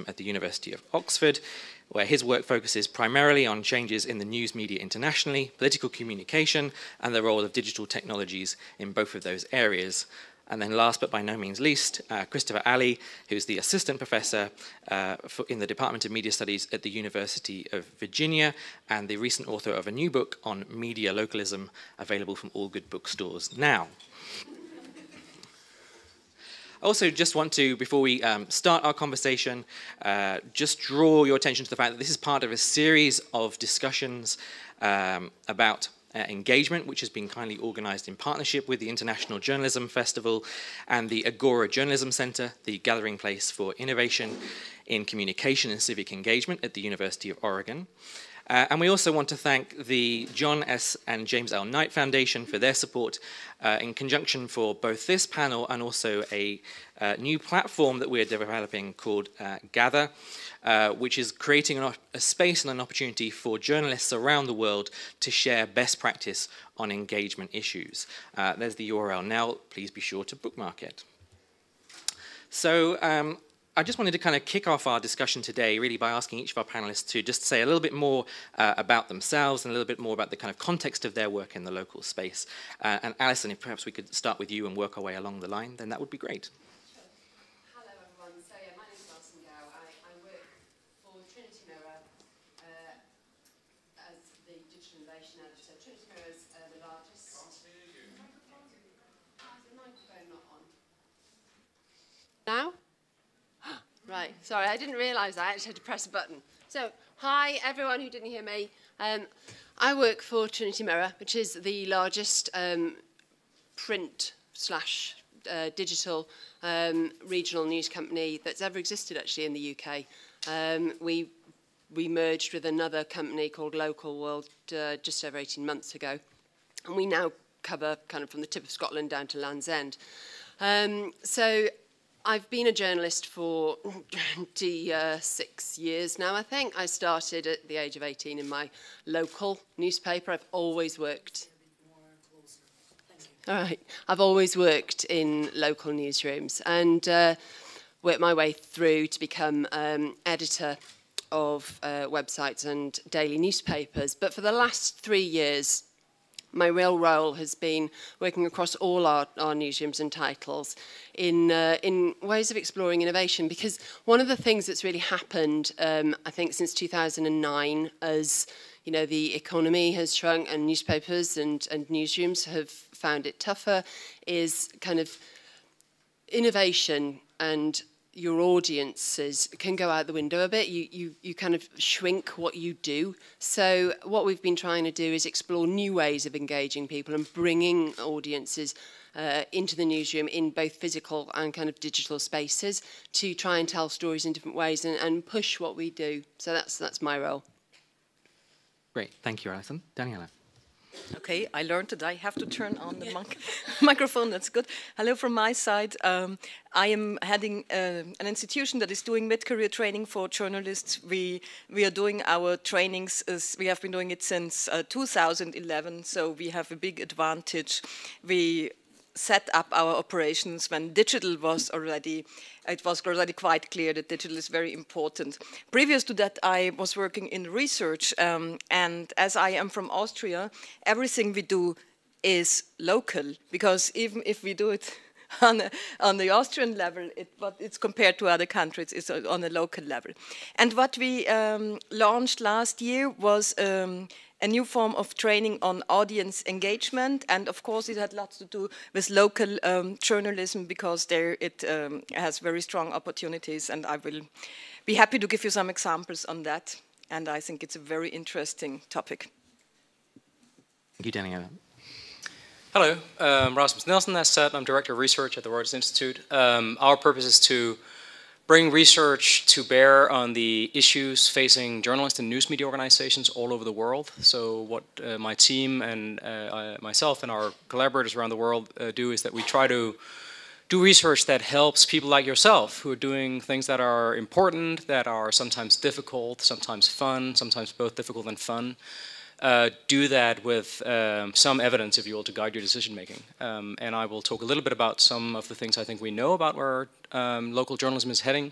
at the University of Oxford, where his work focuses primarily on changes in the news media internationally, political communication, and the role of digital technologies in both of those areas. And then last but by no means least, Christopher Alley, who's the assistant professor in the Department of Media Studies at the University of Virginia, and the recent author of a new book on media localism, available from all good bookstores now. I also just want to, before we start our conversation, just draw your attention to the fact that this is part of a series of discussions about engagement, which has been kindly organised in partnership with the International Journalism Festival and the Agora Journalism Centre, the gathering place for innovation in communication and civic engagement at the University of Oregon. And we also want to thank the John S. and James L. Knight Foundation for their support in conjunction for both this panel and also a new platform that we're developing called Gather, which is creating a space and an opportunity for journalists around the world to share best practice on engagement issues. There's the URL now. Please be sure to bookmark it. So I just wanted to kind of kick off our discussion today really by asking each of our panelists to just say a little bit more about themselves and a little bit more about the kind of context of their work in the local space. And Alison, if perhaps we could start with you and work our way along the line, then that would be great. Sure. Hello everyone. So yeah, my name is Alison Gow. I work for Trinity Mirror as the digital innovation editor. Trinity Mirror is the largest. Can't hear you. Is the microphone not on? Now? Right, sorry, I didn't realise that. I actually had to press a button. So, hi, everyone who didn't hear me. I work for Trinity Mirror, which is the largest print / digital regional news company that's ever existed, actually, in the UK. We merged with another company called Local World just over 18 months ago. And we now cover kind of from the tip of Scotland down to Land's End. So I've been a journalist for 26 years now, I think. I started at the age of 18 in my local newspaper. I've always worked. All right. I've always worked in local newsrooms and worked my way through to become editor of websites and daily newspapers. But for the last 3 years, my real role has been working across all our newsrooms and titles in ways of exploring innovation, because one of the things that's really happened, I think, since 2009, as you know, the economy has shrunk and newspapers and newsrooms have found it tougher, is kind of innovation and your audiences can go out the window a bit. You kind of shrink what you do. So what we've been trying to do is explore new ways of engaging people and bringing audiences into the newsroom in both physical and kind of digital spaces to try and tell stories in different ways and push what we do. So that's my role. Great, thank you, Alison. Daniela. Okay, I learned that I have to turn on the microphone. That's good. Hello from my side. I am heading an institution that is doing mid-career training for journalists. We are doing our trainings. We have been doing it since 2011, so we have a big advantage. We set up our operations when digital was already, it was already quite clear that digital is very important. Previous to that, I was working in research, and as I am from Austria, everything we do is local, because even if we do it on the Austrian level, it's compared to other countries, it's on a local level. And what we launched last year was a new form of training on audience engagement, and of course it had lots to do with local journalism, because there it has very strong opportunities, and I will be happy to give you some examples on that, and I think it's a very interesting topic. Thank you, Daniela. Hello, Rasmus Nielsen, as said, I'm Director of Research at the Reuters Institute. Our purpose is to bring research to bear on the issues facing journalists and news media organizations all over the world. So what my team and myself and our collaborators around the world do is that we try to do research that helps people like yourself who are doing things that are important, that are sometimes difficult, sometimes fun, sometimes both difficult and fun. Do that with some evidence, if you will, to guide your decision making. And I will talk a little bit about some of the things I think we know about where local journalism is heading,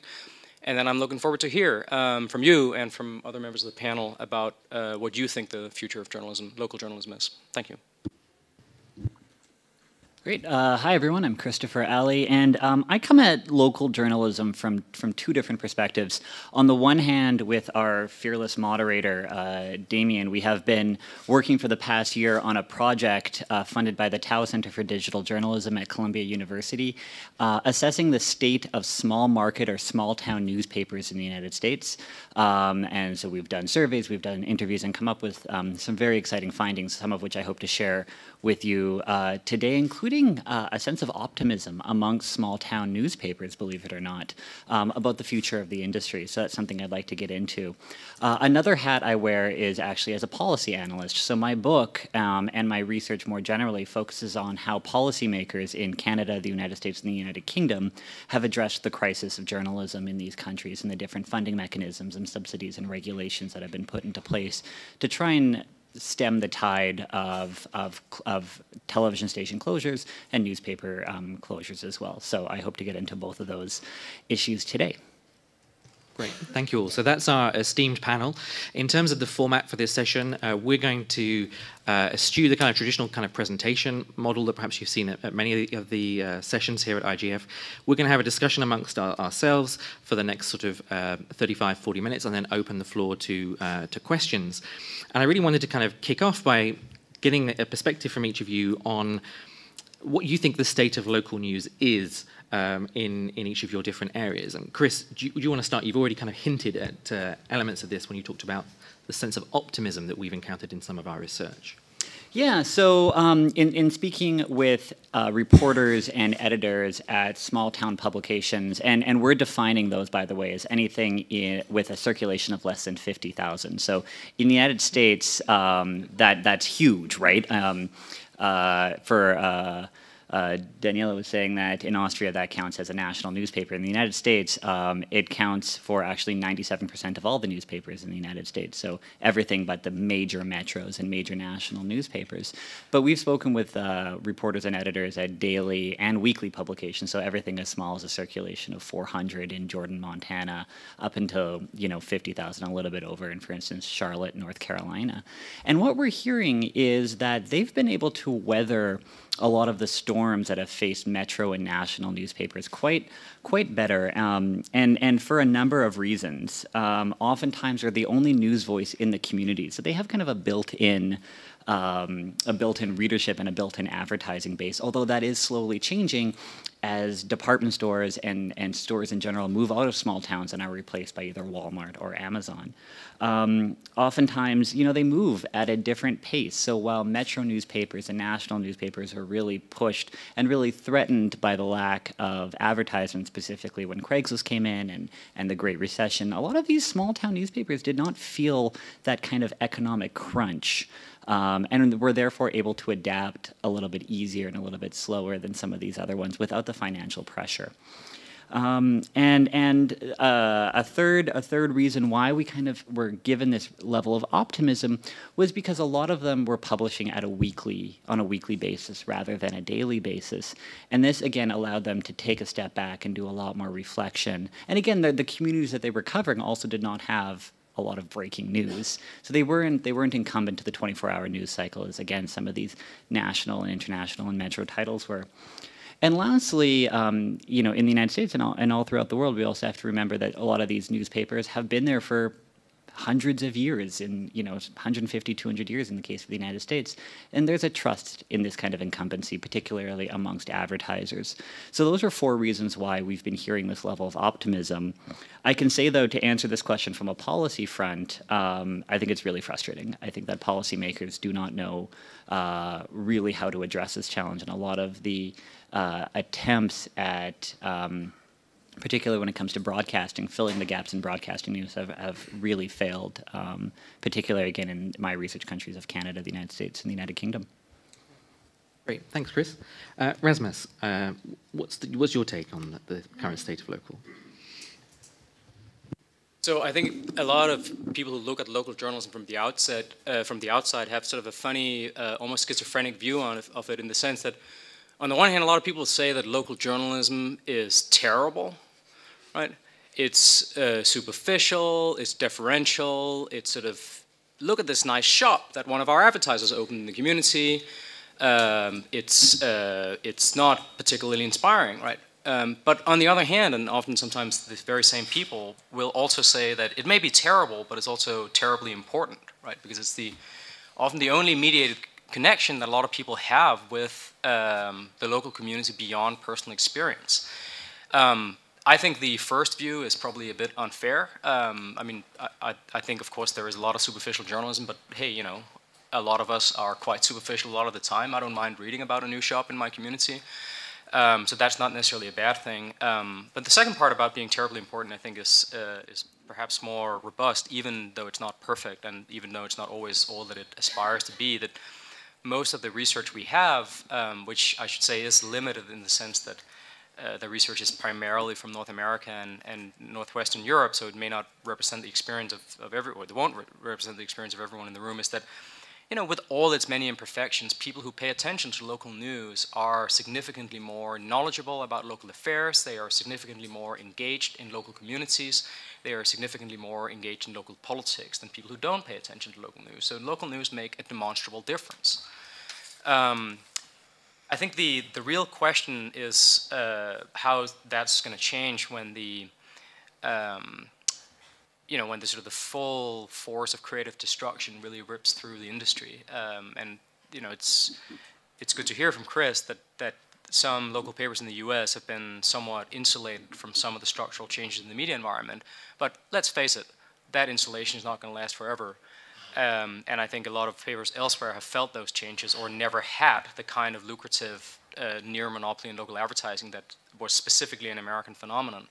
And then I'm looking forward to hear from you and from other members of the panel about what you think the future of journalism, local journalism is. Thank you. Great. Hi, everyone. I'm Christopher Alley, and I come at local journalism from two different perspectives. On the one hand, with our fearless moderator, Damien, we have been working for the past year on a project funded by the Tao Center for Digital Journalism at Columbia University, assessing the state of small market or small town newspapers in the United States. And so we've done surveys, we've done interviews, and come up with some very exciting findings, some of which I hope to share with you today, including a sense of optimism amongst small town newspapers, believe it or not, about the future of the industry. So that's something I'd like to get into. Another hat I wear is actually as a policy analyst. So my book and my research more generally focuses on how policymakers in Canada, the United States, and the United Kingdom have addressed the crisis of journalism in these countries and the different funding mechanisms and subsidies and regulations that have been put into place to try and stem the tide of television station closures and newspaper closures as well. So I hope to get into both of those issues today. Great, thank you all. So that's our esteemed panel. In terms of the format for this session, we're going to eschew the kind of traditional kind of presentation model that perhaps you've seen at many of the sessions here at IGF. We're going to have a discussion amongst ourselves for the next sort of 35, 40 minutes, and then open the floor to questions. And I really wanted to kind of kick off by getting a perspective from each of you on what you think the state of local news is in each of your different areas. And Chris, do you want to start? You've already kind of hinted at elements of this when you talked about the sense of optimism that we've encountered in some of our research. Yeah, so in speaking with reporters and editors at small town publications, and we're defining those, by the way, as anything with a circulation of less than 50,000. So in the United States, that's huge, right? Daniela was saying that in Austria that counts as a national newspaper. In the United States, it counts for actually 97% of all the newspapers in the United States. So everything but the major metros and major national newspapers. But we've spoken with reporters and editors at daily and weekly publications. So everything as small as a circulation of 400 in Jordan, Montana, up until 50,000, a little bit over in, for instance, Charlotte, North Carolina. And what we're hearing is that they've been able to weather a lot of the storms that have faced metro and national newspapers quite better, and for a number of reasons. Oftentimes, they're the only news voice in the community, so they have kind of a built-in readership and a built-in advertising base, although that is slowly changing as department stores and stores in general move out of small towns and are replaced by either Walmart or Amazon. Oftentimes, they move at a different pace. So while metro newspapers and national newspapers are really pushed and really threatened by the lack of advertisement, specifically when Craigslist came in and the Great Recession, a lot of these small town newspapers did not feel that kind of economic crunch. And we're therefore able to adapt a little bit easier and a little bit slower than some of these other ones without the financial pressure. A third reason why we kind of were given this level of optimism was because a lot of them were publishing on a weekly basis rather than a daily basis. And this again allowed them to take a step back and do a lot more reflection. And again, the communities that they were covering also did not have a lot of breaking news. So they weren't incumbent to the 24-hour news cycle as, again, some of these national and international and metro titles were. And lastly, in the United States and all throughout the world, we also have to remember that a lot of these newspapers have been there for hundreds of years, 150, 200 years in the case of the United States. And there's a trust in this kind of incumbency, particularly amongst advertisers. So those are 4 reasons why we've been hearing this level of optimism. I can say, though, to answer this question from a policy front, I think it's really frustrating. I think that policymakers do not know really how to address this challenge, and a lot of the attempts at particularly when it comes to broadcasting, filling the gaps in broadcasting news have really failed, particularly, again, in my research countries of Canada, the United States, and the United Kingdom. Great, thanks, Chris. Rasmus, what's your take on the current state of local? So I think a lot of people who look at local journalism from the outside have sort of a funny, almost schizophrenic view of it, in the sense that, on the one hand, a lot of people say that local journalism is terrible, right? it's superficial, it's deferential, it's sort of, look at this nice shop that one of our advertisers opened in the community. It's not particularly inspiring, right? But on the other hand, and often sometimes the very same people will also say that it may be terrible, but it's also terribly important, right? Because it's often the only mediated connection that a lot of people have with the local community beyond personal experience. I think the first view is probably a bit unfair. I mean, I think, of course, there is a lot of superficial journalism, but hey, you know, a lot of us are quite superficial a lot of the time. I don't mind reading about a new shop in my community. So that's not necessarily a bad thing. But the second part about being terribly important, I think, is perhaps more robust, even though it's not perfect, and even though it's not always all that it aspires to be, that most of the research we have, which I should say is limited in the sense that the research is primarily from North America and Northwestern Europe, so it may not represent the experience of everyone, it won't represent the experience of everyone in the room, is that, you know, with all its many imperfections, people who pay attention to local news are significantly more knowledgeable about local affairs, they are significantly more engaged in local communities, they are significantly more engaged in local politics than people who don't pay attention to local news. So local news make a demonstrable difference. I think the real question is how that's going to change when the when the sort of the full force of creative destruction really rips through the industry. And you know, it's good to hear from Chris that some local papers in the U.S. have been somewhat insulated from some of the structural changes in the media environment. But let's face it, that insulation is not going to last forever. And I think a lot of papers elsewhere have felt those changes or never had the kind of lucrative near monopoly in local advertising that was specifically an American phenomenon.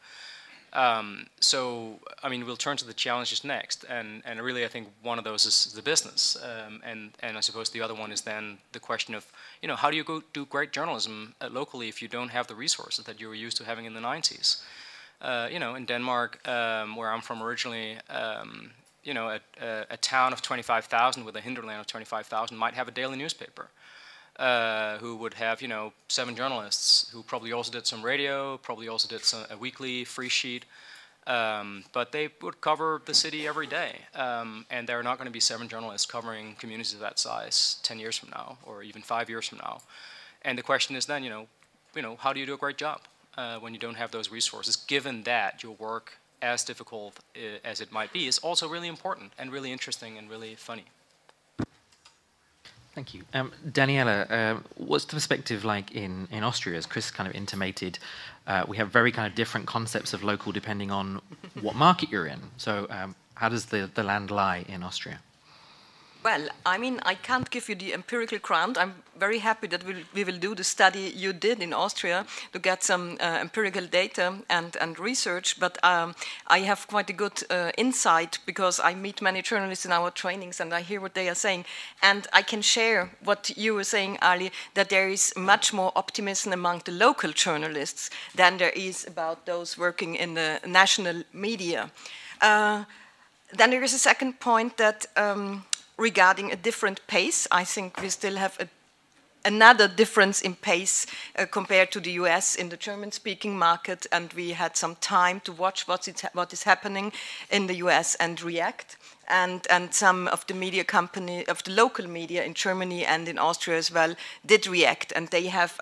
So, I mean, we'll turn to the challenges next, and really I think one of those is the business, and I suppose the other one is then the question of, you know, how do you go do great journalism locally if you don't have the resources that you were used to having in the 90s? You know, in Denmark, where I'm from originally, you know, a town of 25,000 with a hinterland of 25,000 might have a daily newspaper who would have, you know, 7 journalists who probably also did some radio, probably also did a weekly free sheet, but they would cover the city every day. And there are not going to be 7 journalists covering communities of that size 10 years from now, or even 5 years from now. And the question is then, you know, how do you do a great job when you don't have those resources, given that your work, as difficult as it might be, is also really important and really interesting and really funny. Thank you. Daniela, what's the perspective like in Austria? As Chris kind of intimated, we have very kind of different concepts of local depending on what market you're in. So how does the land lie in Austria? Well, I mean, I can't give you the empirical ground. I'm very happy that we will do the study you did in Austria to get some empirical data and research. But I have quite a good insight because I meet many journalists in our trainings and I hear what they are saying. And I can share what you were saying, Ali, that there is much more optimism among the local journalists than there is about those working in the national media. Then there is a second point that regarding a different pace, I think we still have another difference in pace compared to the US in the German-speaking market, and we had some time to watch what is happening in the US and react. And some of the media company, of the local media in Germany and in Austria as well, did react, and they have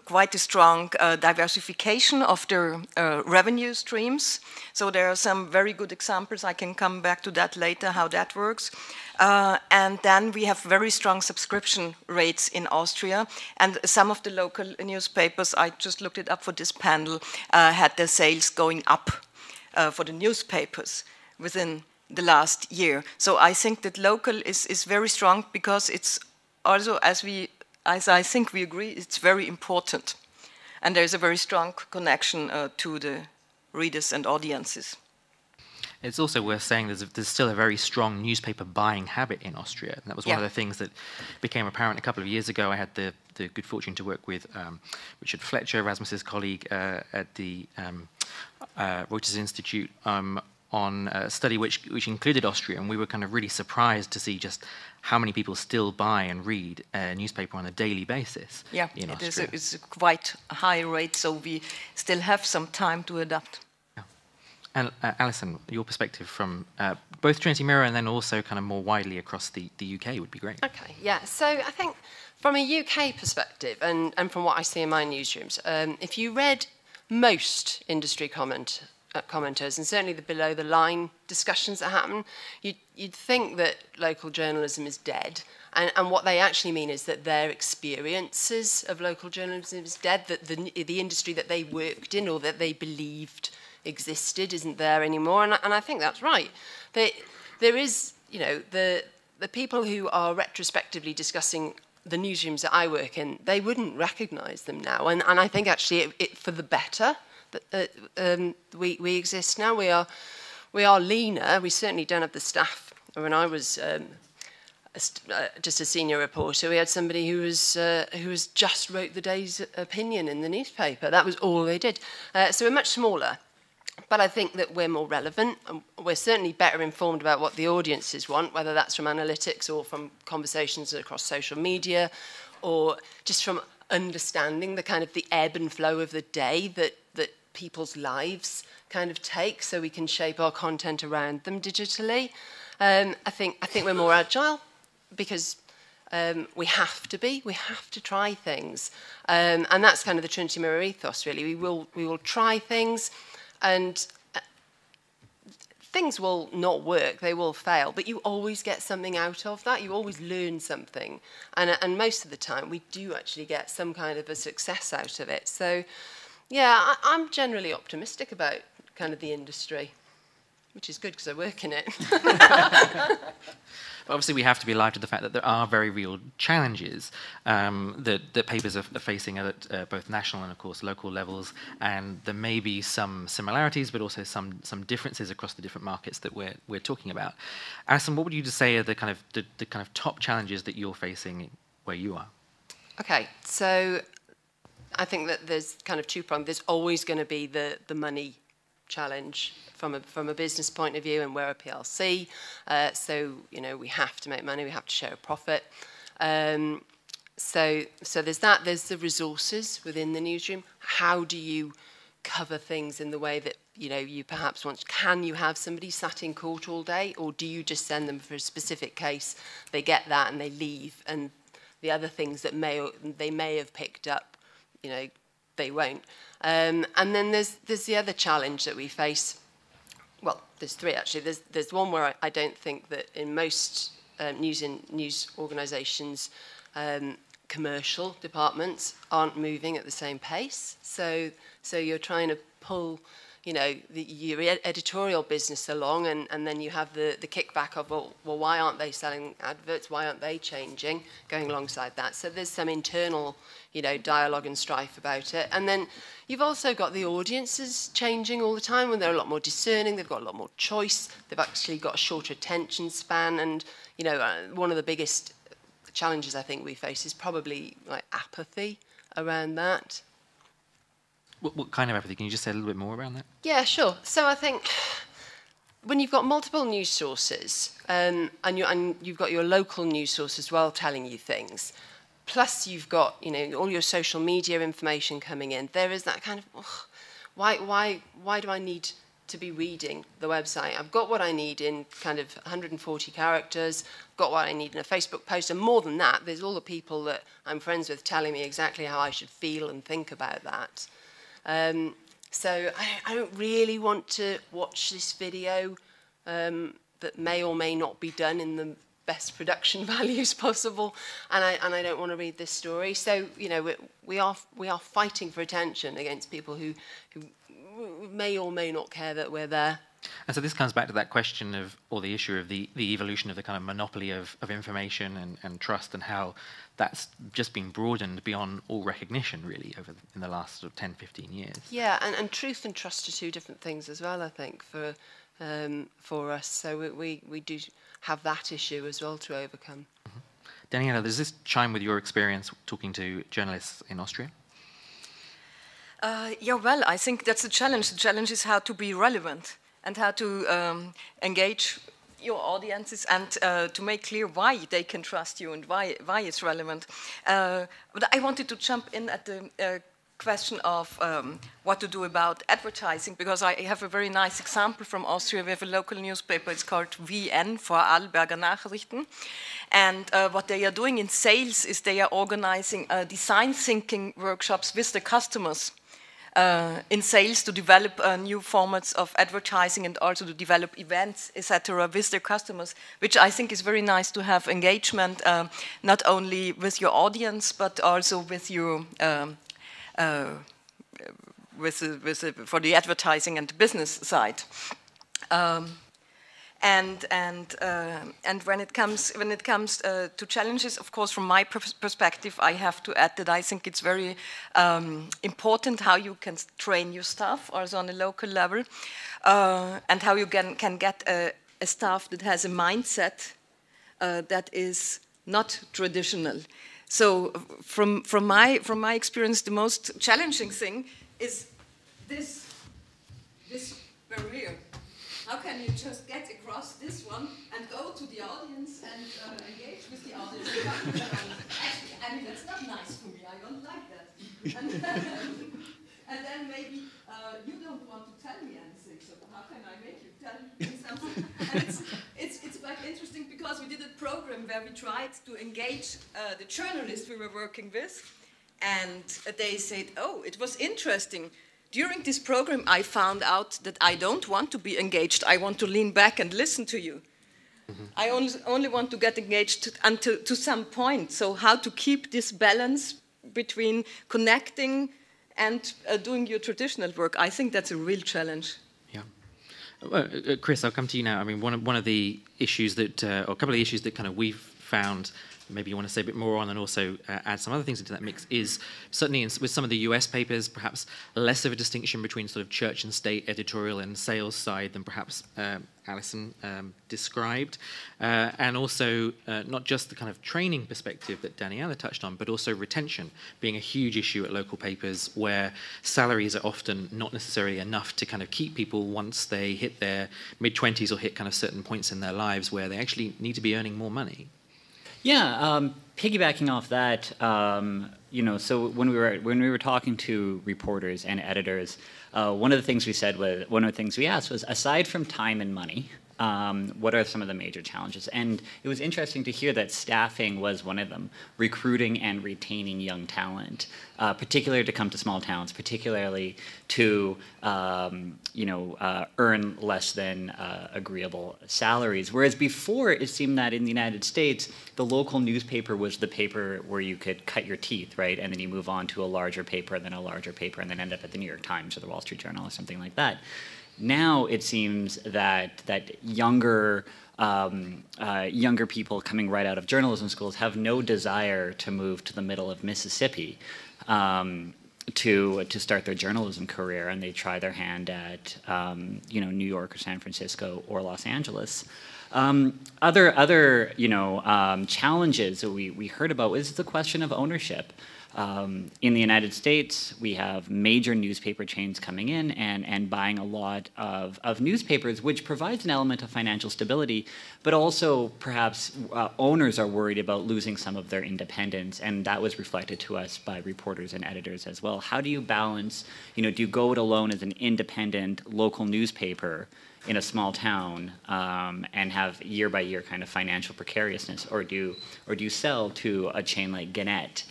quite a strong diversification of their revenue streams. So there are some very good examples. I can come back to that later, how that works. And then we have very strong subscription rates in Austria. And some of the local newspapers, I just looked it up for this panel, had their sales going up for the newspapers within the last year. So I think that local is very strong because it's also, as I think we agree, it's very important. And there's a very strong connection to the readers and audiences. It's also worth saying there's still a very strong newspaper buying habit in Austria. And that was one of the things that became apparent a couple of years ago. I had the good fortune to work with Richard Fletcher, Rasmus's colleague at the Reuters Institute, on a study which included Austria, and we were kind of really surprised to see just how many people still buy and read a newspaper on a daily basis. Yeah, it's a quite high rate, so we still have some time to adapt. Yeah. And Alison, your perspective from both Trinity Mirror and then also kind of more widely across the UK would be great. Okay, yeah. So I think from a UK perspective, and from what I see in my newsrooms, if you read most industry commenters, and certainly the below-the-line discussions that happen, you'd think that local journalism is dead. And what they actually mean is that their experiences of local journalism is dead, that the industry that they worked in or that they believed existed isn't there anymore. And I think that's right. There is, you know, the people who are retrospectively discussing the newsrooms that I work in, they wouldn't recognise them now. And I think actually it for the better that we exist now. We are leaner. We certainly don't have the staff. When I was just a senior reporter, we had somebody who was just wrote the day's opinion in the newspaper. That was all they did. So we're much smaller. But I think that we're more relevant, and we're certainly better informed about what the audiences want, whether that's from analytics or from conversations across social media, or just from understanding the kind of the ebb and flow of the day that people's lives kind of take, so we can shape our content around them digitally. I think we're more agile because we have to try things, and that's kind of the Trinity Mirror ethos. Really, we will try things. And things will not work, they will fail, but you always get something out of that. You always learn something. And most of the time, we do actually get some kind of a success out of it. So, yeah, I'm generally optimistic about kind of the industry, which is good because I work in it. Obviously, we have to be alive to the fact that there are very real challenges that papers are facing at both national and, of course, local levels, and there may be some similarities, but also some differences across the different markets that we're talking about. Alison, what would you just say are the kind of top challenges that you're facing where you are? Okay, so I think that there's kind of two prongs. There's always going to be the money challenge from a business point of view, and we're a PLC, so you know we have to make money, we have to share a profit. So there's that. There's the resources within the newsroom. How do you cover things in the way that you perhaps want? Can you have somebody sat in court all day, or do you just send them for a specific case? They get that and they leave, and the other things that they may have picked up, they won't. And then there's the other challenge that we face. Well, there's three actually. There's one where I don't think that in most news organisations, commercial departments aren't moving at the same pace. So you're trying to pull, your editorial business along, and then you have the kickback of, well, why aren't they selling adverts? Why aren't they changing? Going alongside that. So there's some internal, dialogue and strife about it. And then you've also got the audiences changing all the time, when they're a lot more discerning, they've got a lot more choice, they've actually got a shorter attention span, and, one of the biggest challenges I think we face is probably like apathy around that. What kind of apathy? Can you just say a little bit more around that? Yeah, sure. So I think when you've got multiple news sources, and you've got your local news source as well telling you things, plus you've got all your social media information coming in, there is that kind of why do I need to be reading the website? I've got what I need in kind of 140 characters, I've got what I need in a Facebook post, and more than that, there's all the people that I'm friends with telling me exactly how I should feel and think about that. So I don't really want to watch this video that may or may not be done in the best production values possible, and I don't want to read this story. So we are fighting for attention against people who may or may not care that we're there. And so this comes back to that question of, or the issue of the evolution of the kind of monopoly of information and trust, and how that's just been broadened beyond all recognition, really, in the last sort of 10, 15 years. Yeah, and truth and trust are two different things as well, I think, for us. So we do have that issue as well to overcome. Mm-hmm. Daniela, does this chime with your experience talking to journalists in Austria? Yeah, well, I think that's the challenge. The challenge is how to be relevant and how to engage your audiences and to make clear why they can trust you and why it's relevant. But I wanted to jump in at the question of what to do about advertising, because I have a very nice example from Austria. We have a local newspaper, it's called VN, Vorarlberger Nachrichten. And what they are doing in sales is they are organizing design thinking workshops with the customers in sales to develop new formats of advertising and also to develop events, etc., with their customers, which I think is very nice to have engagement, not only with your audience, but also with your for the advertising and business side. And when it comes to challenges, of course, from my perspective, I have to add that I think it's very important how you can train your staff, also on a local level, and how you can get a staff that has a mindset that is not traditional. So, from my experience, the most challenging thing is this barrier. How can you just get across this one and go to the audience and engage with the audience? Actually, I mean, that's not nice for me. I don't like that. And then maybe you don't want to tell me anything. So how can I make you tell me something? And it's quite interesting because we did a program where we tried to engage the journalists we were working with, and they said, "Oh, it was interesting. During this program, I found out that I don't want to be engaged. I want to lean back and listen to you. I only want to get engaged until to some point." So how to keep this balance between connecting and doing your traditional work, I think that's a real challenge. Yeah. Well, Chris, I'll come to you now. I mean, one of the issues that, or a couple of issues that kind of we've found, maybe you want to say a bit more on and also add some other things into that mix, is certainly with some of the US papers, perhaps less of a distinction between sort of church and state editorial and sales side than perhaps Alison described. And also not just the kind of training perspective that Daniela touched on, but also retention being a huge issue at local papers where salaries are often not necessarily enough to kind of keep people once they hit their mid-20s or hit kind of certain points in their lives where they actually need to be earning more money. Yeah, piggybacking off that, you know, so when we were talking to reporters and editors, one of the things we asked was, aside from time and money, what are some of the major challenges? And it was interesting to hear that staffing was one of them, recruiting and retaining young talent, particularly to come to small towns, particularly to earn less than agreeable salaries. Whereas before, it seemed that in the United States, the local newspaper was the paper where you could cut your teeth, right? And then you move on to a larger paper, and then a larger paper, and then end up at the New York Times or the Wall Street Journal or something like that. Now it seems that younger people coming right out of journalism schools have no desire to move to the middle of Mississippi to start their journalism career, and they try their hand at New York or San Francisco or Los Angeles. Other challenges that we heard about is the question of ownership. In the United States, we have major newspaper chains coming in and buying a lot of newspapers, which provides an element of financial stability, but also perhaps owners are worried about losing some of their independence, and that was reflected to us by reporters and editors as well. How do you balance, do you go it alone as an independent local newspaper in a small town and have year by year kind of financial precariousness, or do you sell to a chain like Gannett,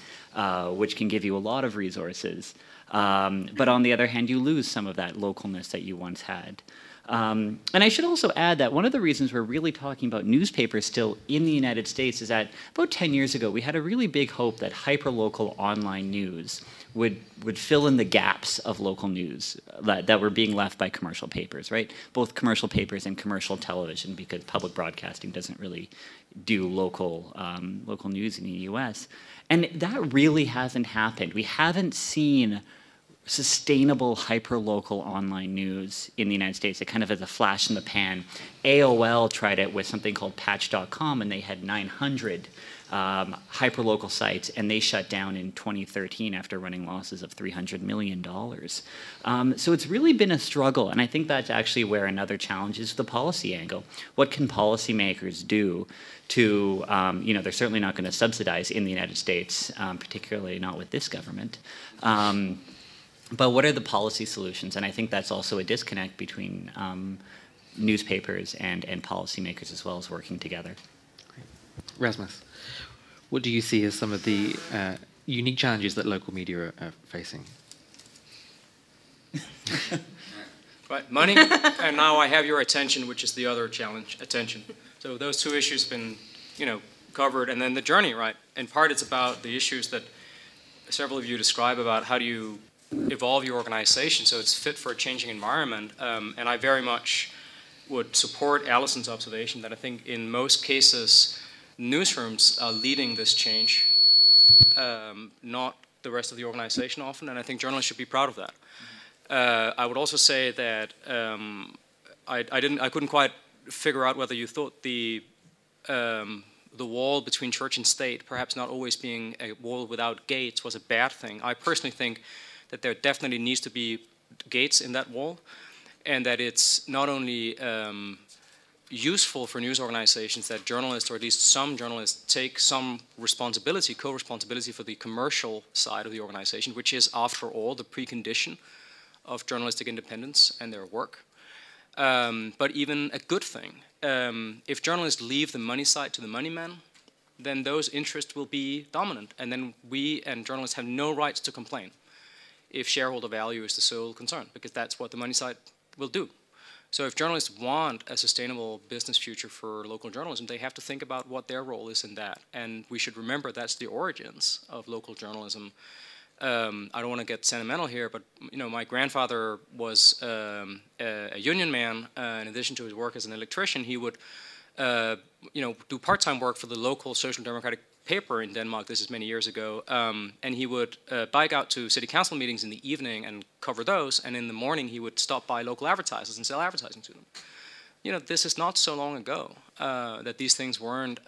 which can give you a lot of resources, but on the other hand, you lose some of that localness that you once had. And I should also add that one of the reasons we're really talking about newspapers still in the United States is that about 10 years ago, we had a really big hope that hyperlocal online news would fill in the gaps of local news that were being left by commercial papers, right? Both commercial papers and commercial television, because public broadcasting doesn't really do local news in the U.S. And that really hasn't happened. We haven't seen sustainable hyperlocal online news in the United States. It kind of is a flash in the pan. AOL tried it with something called Patch.com, and they had 900 hyperlocal sites, and they shut down in 2013 after running losses of $300 million. So it's really been a struggle, and I think that's actually where another challenge is the policy angle. What can policymakers do to, they're certainly not going to subsidize in the United States, particularly not with this government. But what are the policy solutions? And I think that's also a disconnect between newspapers and policymakers as well as working together. Great. Rasmus, what do you see as some of the unique challenges that local media are facing? Right, money, and now I have your attention, which is the other challenge, attention. So those two issues have been, covered, and then the journey, right? In part, it's about the issues that several of you describe about how do you evolve your organization so it's fit for a changing environment, and I very much would support Alison's observation that I think in most cases newsrooms are leading this change, not the rest of the organization often, and I think journalists should be proud of that. I would also say that I couldn't quite figure out whether you thought the wall between church and state, perhaps not always being a wall without gates, was a bad thing. I personally think that there definitely needs to be gates in that wall, and that it's not only useful for news organizations that journalists, or at least some journalists, take some responsibility, co-responsibility for the commercial side of the organization, which is, after all, the precondition of journalistic independence and their work. But even a good thing. If journalists leave the money side to the money men, then those interests will be dominant, and then we and journalists have no rights to complain if shareholder value is the sole concern, because that's what the money side will do. So if journalists want a sustainable business future for local journalism, they have to think about what their role is in that. And we should remember that's the origins of local journalism. I don't want to get sentimental here, but my grandfather was a union man. In addition to his work as an electrician, he would do part-time work for the local social democratic paper in Denmark. This is many years ago, and he would bike out to city council meetings in the evening and cover those, and in the morning he would stop by local advertisers and sell advertising to them. This is not so long ago that these things weren't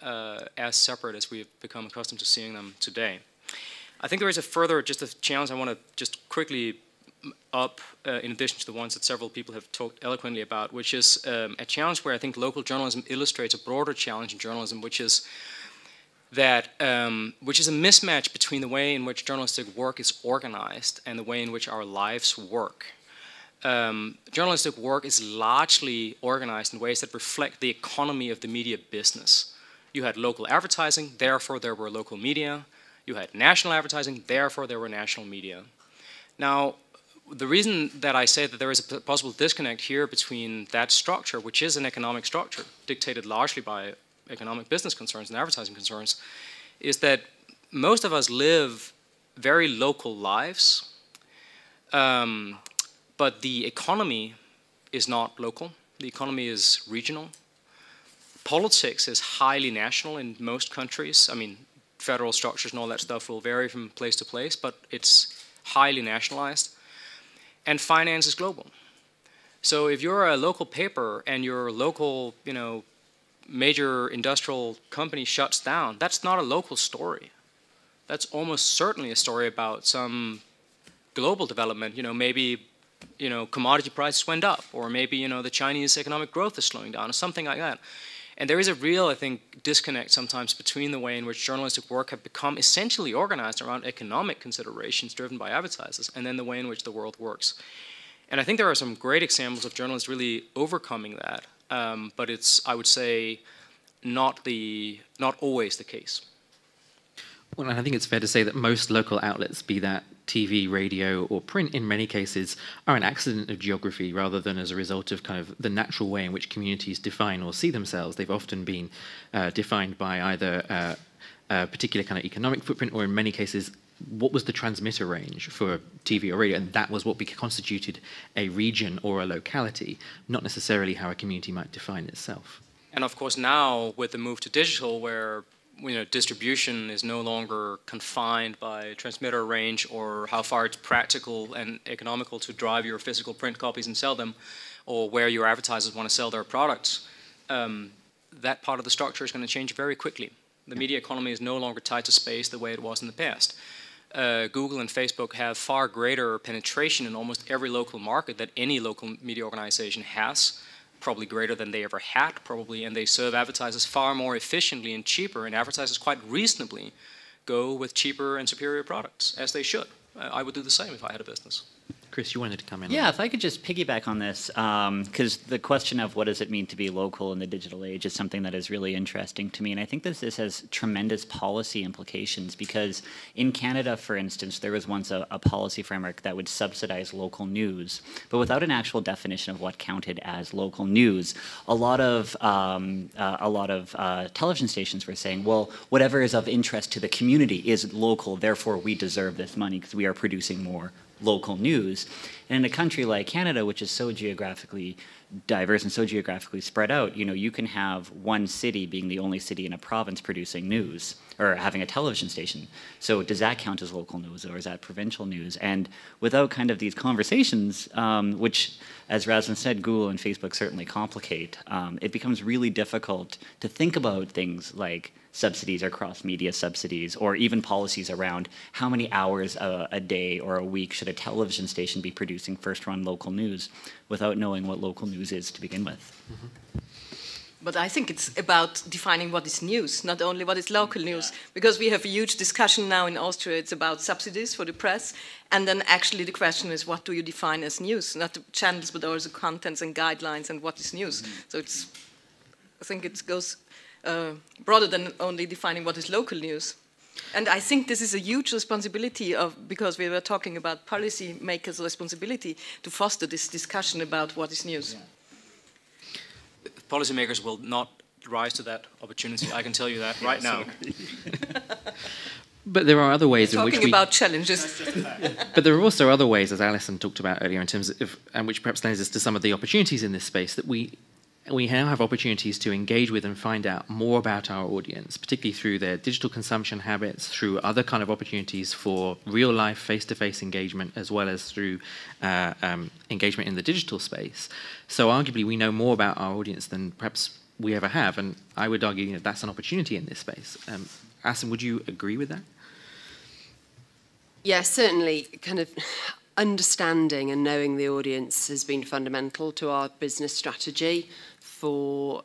as separate as we've become accustomed to seeing them today. I think there is just a challenge I want to just quickly up, in addition to the ones that several people have talked eloquently about, which is a challenge where I think local journalism illustrates a broader challenge in journalism, which is a mismatch between the way in which journalistic work is organized and the way in which our lives work. Journalistic work is largely organized in ways that reflect the economy of the media business. You had local advertising, therefore there were local media. You had national advertising, therefore there were national media. Now, the reason that I say that there is a possible disconnect here between that structure, which is an economic structure dictated largely by economic business concerns and advertising concerns, is that most of us live very local lives, but the economy is not local. The economy is regional. Politics is highly national in most countries. I mean, federal structures and all that stuff will vary from place to place, but it's highly nationalized. And finance is global. So if you're a local paper and your local, major industrial company shuts down, that's not a local story. That's almost certainly a story about some global development. Maybe commodity prices went up, or maybe the Chinese economic growth is slowing down, or something like that. And there is a real, I think, disconnect sometimes between the way in which journalistic work have become essentially organized around economic considerations driven by advertisers, and then the way in which the world works. And I think there are some great examples of journalists really overcoming that, but it's, I would say, not always the case. Well, and I think it's fair to say that most local outlets, be that TV, radio, or print, in many cases, are an accident of geography rather than as a result of kind of the natural way in which communities define or see themselves. They've often been defined by either a particular kind of economic footprint, or in many cases, what was the transmitter range for TV or radio, and that was what constituted a region or a locality, not necessarily how a community might define itself. And of course now, with the move to digital, where distribution is no longer confined by transmitter range or how far it's practical and economical to drive your physical print copies and sell them, or where your advertisers want to sell their products, that part of the structure is going to change very quickly. The media economy is no longer tied to space the way it was in the past. Google and Facebook have far greater penetration in almost every local market that any local media organization has, probably greater than they ever had, probably, and they serve advertisers far more efficiently and cheaper, and advertisers quite reasonably go with cheaper and superior products, as they should. I would do the same if I had a business. Chris, you wanted to come in. Yeah, if I could just piggyback on this, because the question of what does it mean to be local in the digital age is something that is really interesting to me. And I think this has tremendous policy implications, because in Canada, for instance, there was once a policy framework that would subsidize local news. But without an actual definition of what counted as local news, a lot of television stations were saying, well, whatever is of interest to the community is local, therefore we deserve this money because we are producing more local news. And in a country like Canada, which is so geographically diverse and so geographically spread out, you can have one city being the only city in a province producing news or having a television station. So does that count as local news, or is that provincial news? And without kind of these conversations, which, as Rasmus said, Google and Facebook certainly complicate, it becomes really difficult to think about things like subsidies or cross-media subsidies, or even policies around how many hours a day or a week should a television station be producing first-run local news without knowing what local news is to begin with. Mm-hmm. But I think it's about defining what is news, not only what is local news, because we have a huge discussion now in Austria. It's about subsidies for the press, and then actually the question is, what do you define as news? Not the channels, but also contents and guidelines and what is news. Mm-hmm. So I think it goes broader than only defining what is local news. And I think this is a huge responsibility because we were talking about policy makers' responsibility to foster this discussion about what is news. Yeah. Policymakers will not rise to that opportunity. I can tell you that right now. But there are other ways in which talking about challenges. But there are also other ways, as Alison talked about earlier, in terms of, and which perhaps lends us to some of the opportunities in this space, that we now have opportunities to engage with and find out more about our audience, particularly through their digital consumption habits, through other kind of opportunities for real-life, face-to-face engagement, as well as through engagement in the digital space. So arguably, we know more about our audience than perhaps we ever have, and I would argue that's an opportunity in this space. Alison, would you agree with that? Yes, certainly. Kind of understanding and knowing the audience has been fundamental to our business strategy for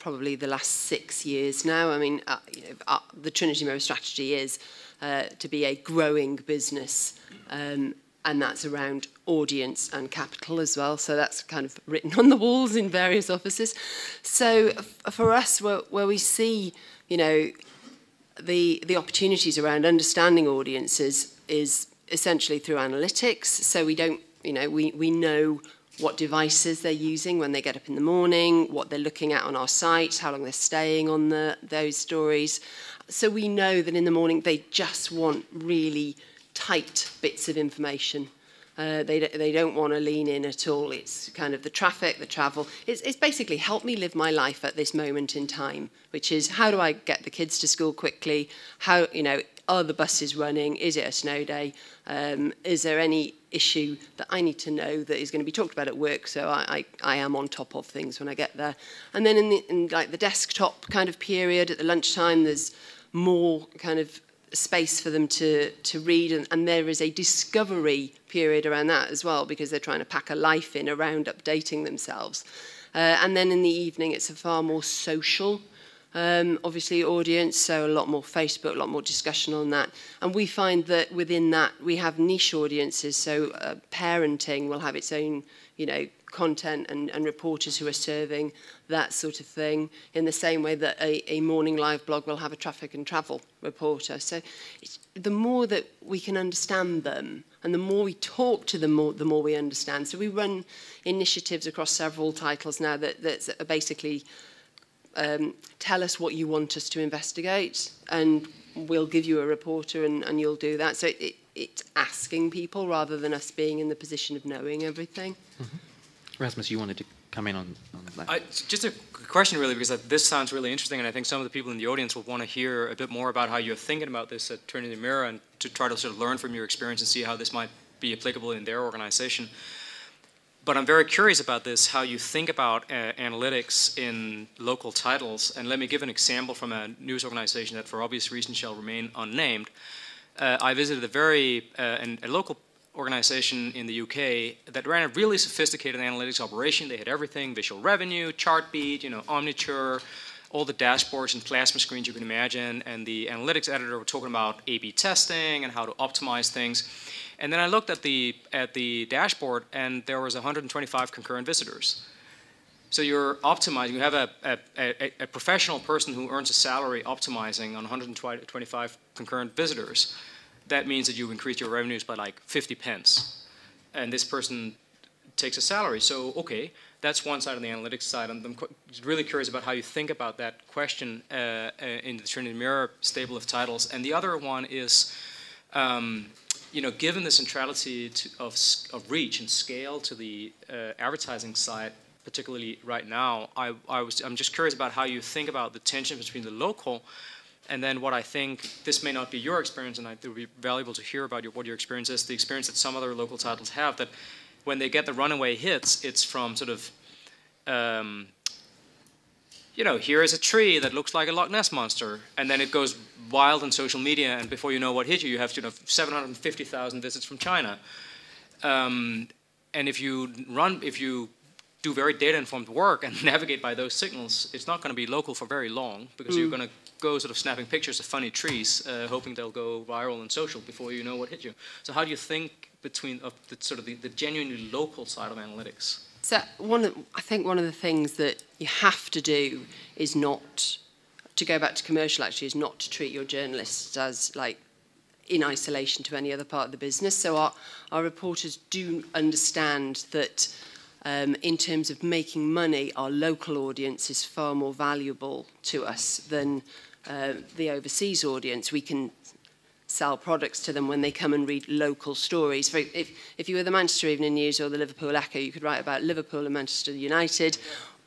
probably the last 6 years now. I mean, the Trinity Mirror strategy is to be a growing business, and that's around audience and capital as well. So that's kind of written on the walls in various offices. So for us, where we see, the opportunities around understanding audiences is essentially through analytics. So we don't, we know what devices they're using when they get up in the morning, what they're looking at on our site, how long they're staying on those stories. So we know that in the morning they just want really tight bits of information. They don't want to lean in at all. It's kind of the traffic, the travel. It's basically help me live my life at this moment in time, which is how do I get the kids to school quickly? How, are the buses running? Is it a snow day? Is there any issue that I need to know that is going to be talked about at work, so I am on top of things when I get there? And then in like the desktop kind of period at the lunchtime, there's more kind of space for them to read, and there is a discovery period around that as well, because they're trying to pack a life in around updating themselves. And then in the evening, it's a far more social obviously audience, so a lot more Facebook, a lot more discussion on that. And we find that within that we have niche audiences, so parenting will have its own, content and reporters who are serving that sort of thing, in the same way that a morning live blog will have a traffic and travel reporter. So the more that we can understand them, and the more we talk to them, the more we understand. So we run initiatives across several titles now that are basically tell us what you want us to investigate, and we'll give you a reporter and you'll do that. So it's asking people rather than us being in the position of knowing everything. Mm-hmm. Rasmus, you wanted to come in on that? Just a question, really, because this sounds really interesting, and I think some of the people in the audience will want to hear a bit more about how you're thinking about this at Trinity Mirror, and to try to sort of learn from your experience and see how this might be applicable in their organization. But I'm very curious about this, how you think about analytics in local titles. And let me give an example from a news organization that for obvious reasons shall remain unnamed. I visited a local organization in the UK that ran a really sophisticated analytics operation. They had everything: visual revenue, Chartbeat, Omniture, all the dashboards and plasma screens you can imagine. And the analytics editor were talking about A/B testing and how to optimize things. And then I looked at the dashboard, and there was 125 concurrent visitors. So you're optimizing. You have a professional person who earns a salary optimizing on 125 concurrent visitors. That means that you increase your revenues by like 50 pence. And this person takes a salary. So, okay, that's one side of the analytics side. I'm really curious about how you think about that question in the Trinity Mirror stable of titles. And the other one is, given the centrality of reach and scale to the advertising side, particularly right now, I'm just curious about how you think about the tension between the local and then what I think, this may not be your experience, and it would be valuable to hear about what your experience is, the experience that some other local titles have, that when they get the runaway hits, it's from sort of, here is a tree that looks like a Loch Ness monster, and then it goes wild on social media, and before you know what hit you, you have 750,000 visits from China. And if you do very data-informed work and navigate by those signals, it's not going to be local for very long, because you're going to go sort of snapping pictures of funny trees, hoping they'll go viral on social before you know what hit you. So how do you think between the genuinely local side of analytics? So I think one of the things that you have to do is not, to go back to commercial actually, is not to treat your journalists as like in isolation to any other part of the business. So our reporters do understand that in terms of making money, our local audience is far more valuable to us than the overseas audience. We can sell products to them when they come and read local stories. If you were the Manchester Evening News or the Liverpool Echo, you could write about Liverpool and Manchester United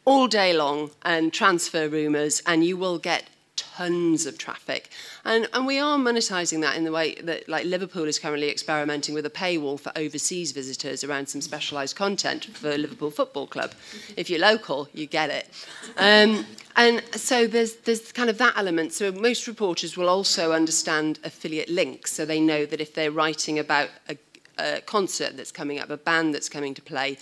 all day long and transfer rumours, and you will get tons of traffic. And we are monetising that in the way that, like, Liverpool is currently experimenting with a paywall for overseas visitors around some specialised content for Liverpool Football Club. If you're local, you get it. And so there's kind of that element. So most reporters will also understand affiliate links, so they know that if they're writing about a concert that's coming up, a band that's coming to play,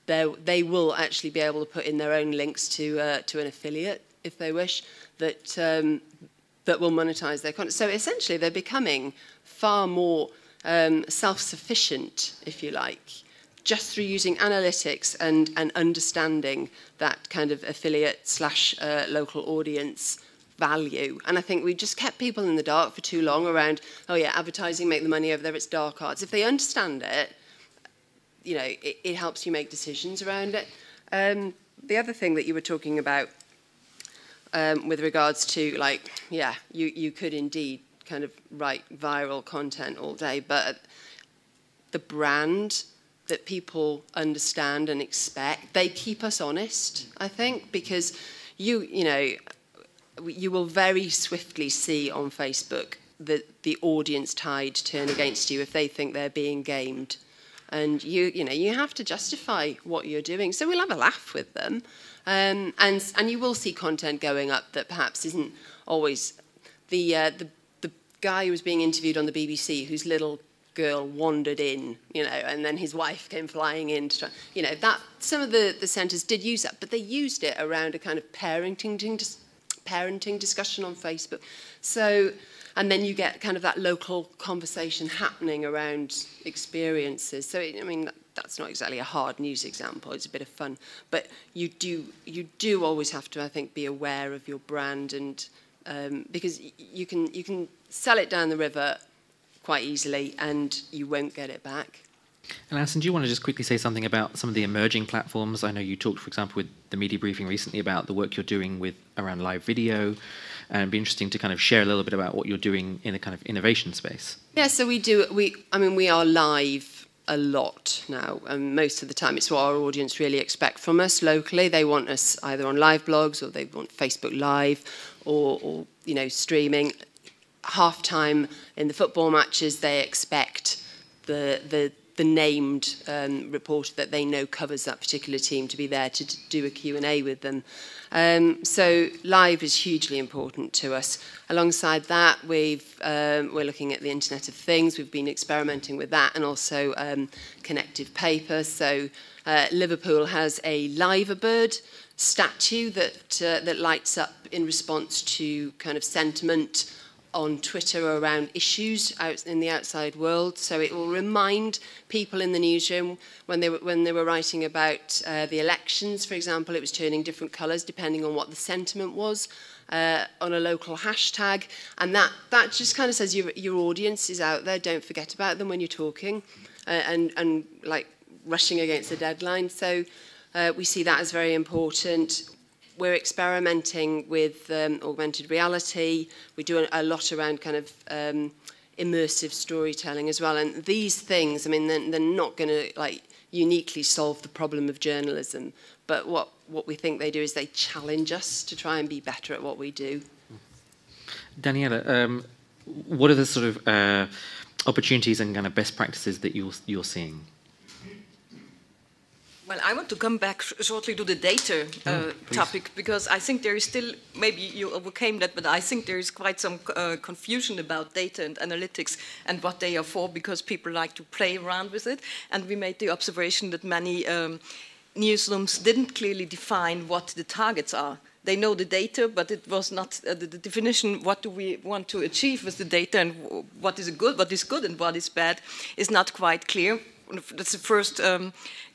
they will actually be able to put in their own links to an affiliate, if they wish, that will monetize their content. So essentially, they're becoming far more self-sufficient, if you like, just through using analytics and understanding that kind of affiliate / local audience value. And I think we just kept people in the dark for too long around, oh yeah, advertising, make the money over there, it's dark arts. If they understand it, it helps you make decisions around it. The other thing that you were talking about with regards to, like, yeah, you could indeed kind of write viral content all day, but the brand that people understand and expect, they keep us honest, I think, because you will very swiftly see on Facebook the audience tide turn against you if they think they're being gamed. And you have to justify what you're doing. So we'll have a laugh with them. And you will see content going up that perhaps isn't always the guy who was being interviewed on the BBC, whose little girl wandered in, and then his wife came flying in to try, that some of the centres did use that, but they used it around a kind of parenting discussion on Facebook. So, and then you get kind of that local conversation happening around experiences. So, that's not exactly a hard news example. It's a bit of fun, but you do always have to, I think, be aware of your brand, and because you can sell it down the river quite easily, and you won't get it back. And Alison, do you want to just quickly say something about some of the emerging platforms? I know you talked, for example, with the media briefing recently about the work you're doing around live video, and it'd be interesting to kind of share a little bit about what you're doing in a kind of innovation space. Yeah, so we are live a lot now, and most of the time it's what our audience really expect from us locally. They want us either on live blogs, or they want Facebook Live, or streaming. Half time in the football matches, they expect the the named reporter that they know covers that particular team to be there to do a Q&A with them. So live is hugely important to us. Alongside that, we're looking at the Internet of Things. We've been experimenting with that, and also connected paper. So Liverpool has a Liverbird statue that lights up in response to kind of sentiment on Twitter around issues out in the outside world. So it will remind people in the newsroom when they were writing about the elections, for example, it was turning different colours depending on what the sentiment was on a local hashtag. And that just kind of says your audience is out there, don't forget about them when you're talking, and like rushing against the deadline. So we see that as very important. We're experimenting with augmented reality. We do a lot around kind of immersive storytelling as well. And these things, I mean, they're not going to like uniquely solve the problem of journalism. But what we think they do is they challenge us to try and be better at what we do. Daniela, what are the sort of opportunities and kind of best practices that you're seeing? Well, I want to come back shortly to the data topic, because I think there is still, maybe you overcame that, but I think there is quite some confusion about data and analytics and what they are for, because people like to play around with it. And we made the observation that many newsrooms didn't clearly define what the targets are. They know the data, but it was not the definition, what do we want to achieve with the data, and what is good and what is bad is not quite clear. That's the first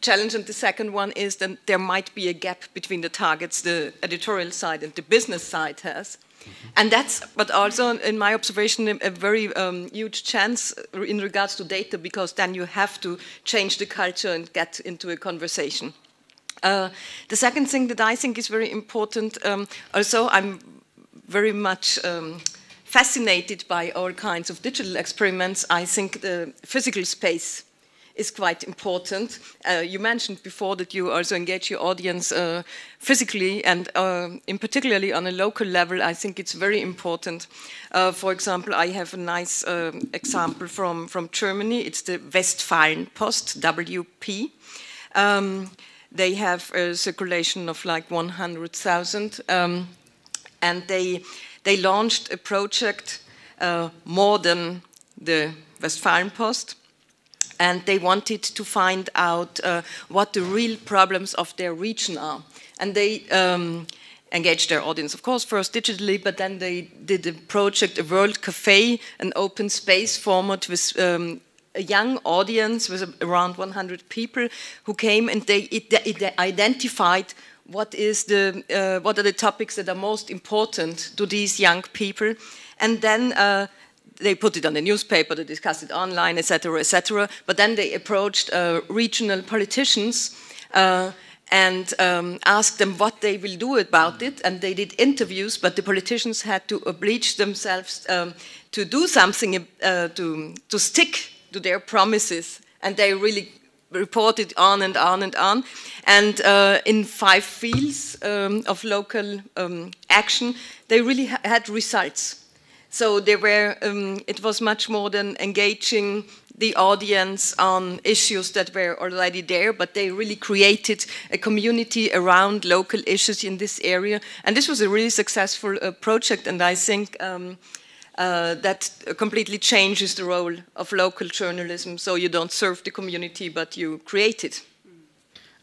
challenge, and the second one is that there might be a gap between the targets the editorial side and the business side has. And that's, but also in my observation, a very huge chance in regards to data, because then you have to change the culture and get into a conversation. The second thing that I think is very important, also I'm very much fascinated by all kinds of digital experiments. I think the physical space is quite important. You mentioned before that you also engage your audience physically, and in particularly on a local level, I think it's very important. For example, I have a nice example from Germany. It's the Westfalenpost, WP. They have a circulation of like 100,000, and they launched a project more than the Westfalenpost. And they wanted to find out what the real problems of their region are. And they engaged their audience, of course, first digitally, but then they did a project, a World Cafe, an open space format with a young audience with around 100 people who came, and they identified what are the topics that are most important to these young people. And then they put it on the newspaper, they discussed it online, etc., etc. But then they approached regional politicians and asked them what they will do about it. And they did interviews, but the politicians had to oblige themselves to do something, to stick to their promises. And they really reported on and on and on. And in 5 fields of local action, they really had results. So they were, it was much more than engaging the audience on issues that were already there, but they really created a community around local issues in this area. And this was a really successful project, and I think that completely changes the role of local journalism. So you don't serve the community, but you create it.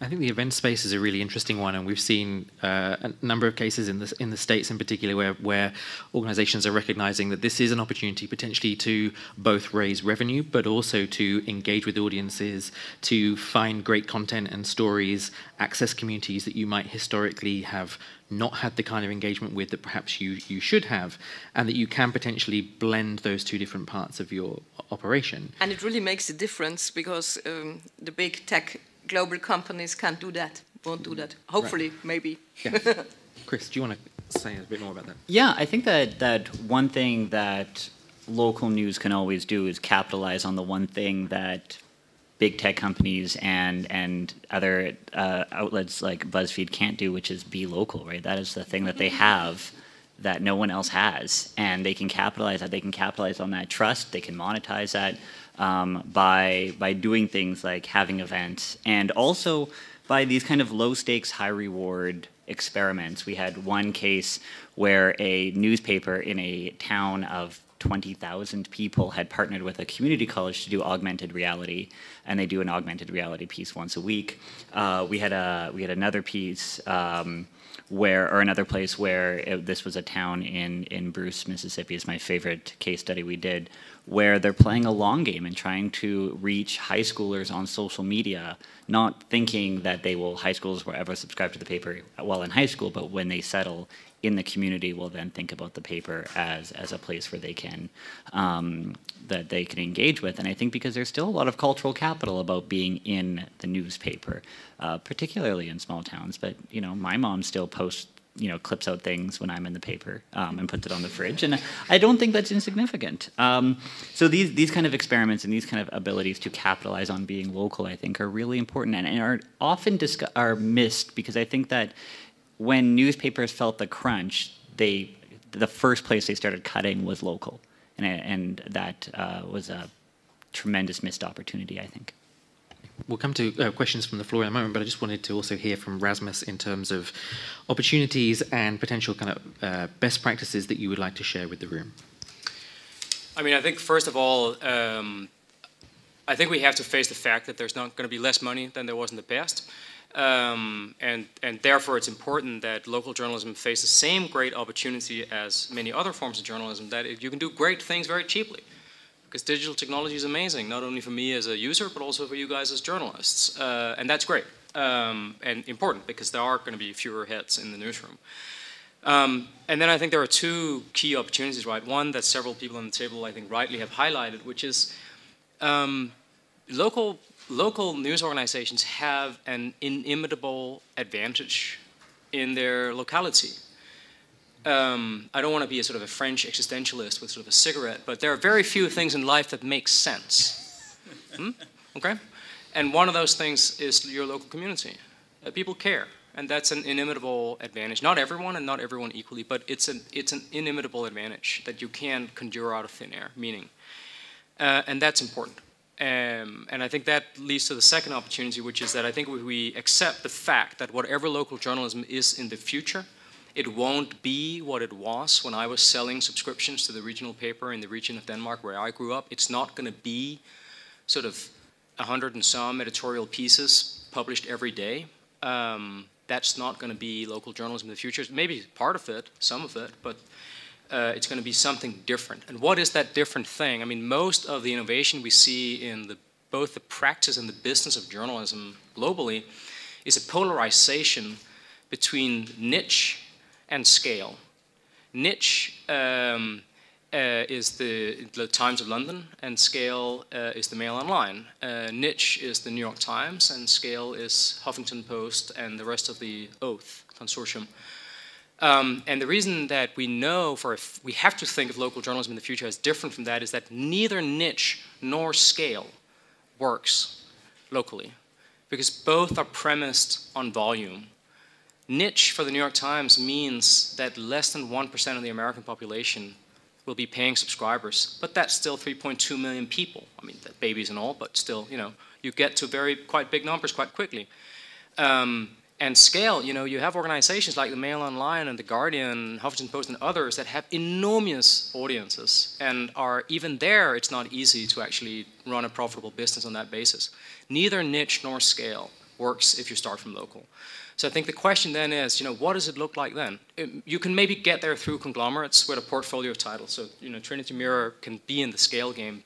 I think the event space is a really interesting one, and we've seen a number of cases in the States in particular where organizations are recognizing that this is an opportunity potentially to both raise revenue, but also to engage with audiences, to find great content and stories, access communities that you might historically have not had the kind of engagement with that perhaps you should have, and that you can potentially blend those two different parts of your operation. And it really makes a difference, because the big tech global companies can't do that, won't do that. Hopefully, right. Maybe. Yeah. Chris, do you want to say a bit more about that? Yeah, I think that one thing that local news can always do is capitalize on the one thing that big tech companies and other outlets like BuzzFeed can't do, which is be local, right? That is the thing that they have that no one else has, and they can capitalize that. They can capitalize on that trust. They can monetize that. by doing things like having events, and also by these kind of low stakes, high reward experiments. We had one case where a newspaper in a town of 20,000 people had partnered with a community college to do augmented reality, and they do an augmented reality piece once a week. We had another piece another place where this was a town in Bruce, Mississippi, is my favorite case study we did, where they're playing a long game and trying to reach high schoolers on social media, not thinking that high schoolers will ever subscribe to the paper while in high school, but when they settle in the community will then think about the paper as a place where they can that they can engage with. And I think because there's still a lot of cultural capital about being in the newspaper, particularly in small towns. But my mom still posts clips out things when I'm in the paper and puts it on the fridge, and I don't think that's insignificant. So these kind of experiments and these kind of abilities to capitalize on being local, I think, are really important and are often are missed, because I think that when newspapers felt the crunch, the first place they started cutting was local, and that was a tremendous missed opportunity, I think. We'll come to questions from the floor in a moment, but I just wanted to also hear from Rasmus in terms of opportunities and potential kind of best practices that you would like to share with the room. I mean, I think first of all, I think we have to face the fact that there's not going to be less money than there was in the past. And therefore it's important that local journalism face the same great opportunity as many other forms of journalism, that you can do great things very cheaply. Because digital technology is amazing, not only for me as a user, but also for you guys as journalists. And that's great and important, because there are going to be fewer heads in the newsroom. And then I think there are two key opportunities, right? One that several people on the table, I think, rightly have highlighted, which is local news organizations have an inimitable advantage in their locality. I don't want to be a sort of a French existentialist with sort of a cigarette, but there are very few things in life that make sense. Okay? And one of those things is your local community. People care, and that's an inimitable advantage. Not everyone, and not everyone equally, but it's an inimitable advantage that you can conjure out of thin air, meaning. And that's important. And I think that leads to the second opportunity, which is that I think we accept the fact that whatever local journalism is in the future, it won't be what it was when I was selling subscriptions to the regional paper in the region of Denmark where I grew up. It's not going to be sort of 100 and some editorial pieces published every day. That's not going to be local journalism in the future. Maybe part of it, some of it, but it's going to be something different. And what is that different thing? I mean, most of the innovation we see in both the practice and the business of journalism globally is a polarization between niche and scale. Niche is the Times of London, and scale is the Mail Online. Niche is the New York Times, and scale is Huffington Post and the rest of the Oath consortium. And the reason that we know we have to think of local journalism in the future as different from that is that neither niche nor scale works locally, because both are premised on volume. Niche for the New York Times means that less than 1% of the American population will be paying subscribers, but that's still 3.2 million people. I mean, babies and all, but still, you get to quite big numbers quite quickly. And scale, you have organizations like the Mail Online and the Guardian, Huffington Post and others that have enormous audiences, and are even there, it's not easy to actually run a profitable business on that basis. Neither niche nor scale works if you start from local. So I think the question then is, what does it look like then? You can maybe get there through conglomerates with a portfolio of titles. So, Trinity Mirror can be in the scale game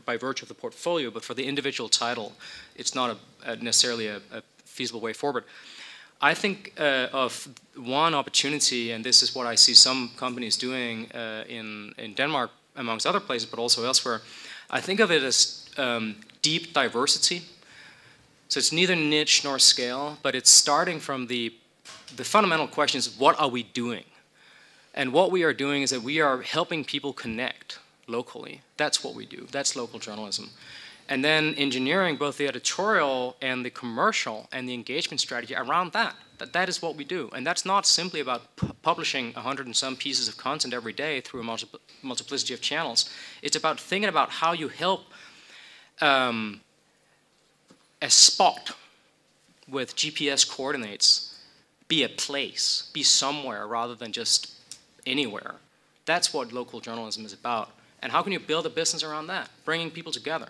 by virtue of the portfolio, but for the individual title, it's not necessarily a feasible way forward. I think of one opportunity, and this is what I see some companies doing in Denmark, amongst other places, but also elsewhere. I think of it as deep diversity. So it's neither niche nor scale, but it's starting from the fundamental question is, what are we doing? And what we are doing is that we are helping people connect locally. That's what we do. That's local journalism. And then engineering both the editorial and the commercial and the engagement strategy around that. That is what we do. And that's not simply about publishing 100 and some pieces of content every day through a multiplicity of channels. It's about thinking about how you help a spot with GPS coordinates be a place, be somewhere rather than just anywhere. That's what local journalism is about. And how can you build a business around that? Bringing people together.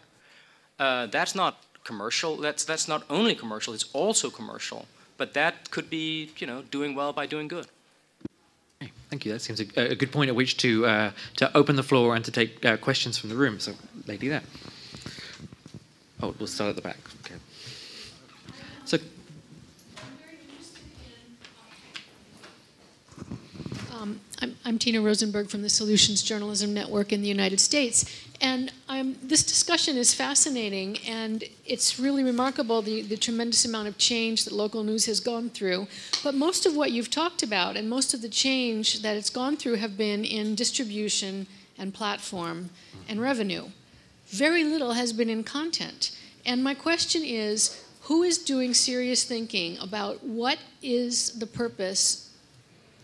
That's not commercial. That's not only commercial. It's also commercial. But that could be, doing well by doing good. Okay, thank you. That seems a good point at which to open the floor and to take questions from the room. So, lady there. Oh, we'll start at the back. Okay. So. I'm Tina Rosenberg from the Solutions Journalism Network in the United States. And this discussion is fascinating, and it's really remarkable the tremendous amount of change that local news has gone through. But most of what you've talked about and most of the change that it's gone through have been in distribution and platform and revenue. Very little has been in content. And my question is, who is doing serious thinking about what is the purpose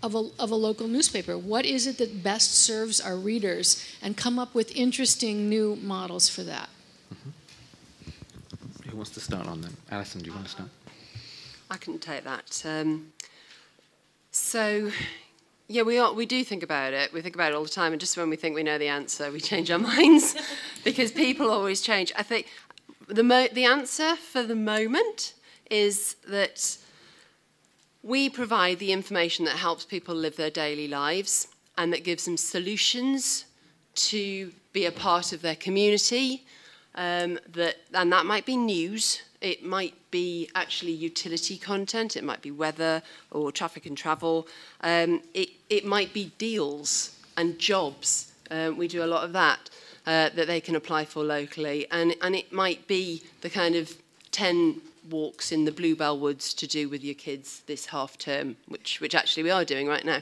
of a local newspaper? What is it that best serves our readers, and come up with interesting new models for that? Who wants to start on that? Alison, do you want to start? I can take that. So, yeah, we do think about it. We think about it all the time, and just when we think we know the answer, we change our minds because people always change. I think the answer for the moment is that we provide the information that helps people live their daily lives and that gives them solutions to be a part of their community. And that might be news, it might be actually utility content, it might be weather or traffic and travel, it might be deals and jobs. We do a lot of that that they can apply for locally, and it might be the kind of 10 walks in the Bluebell Woods to do with your kids this half term, which actually we are doing right now.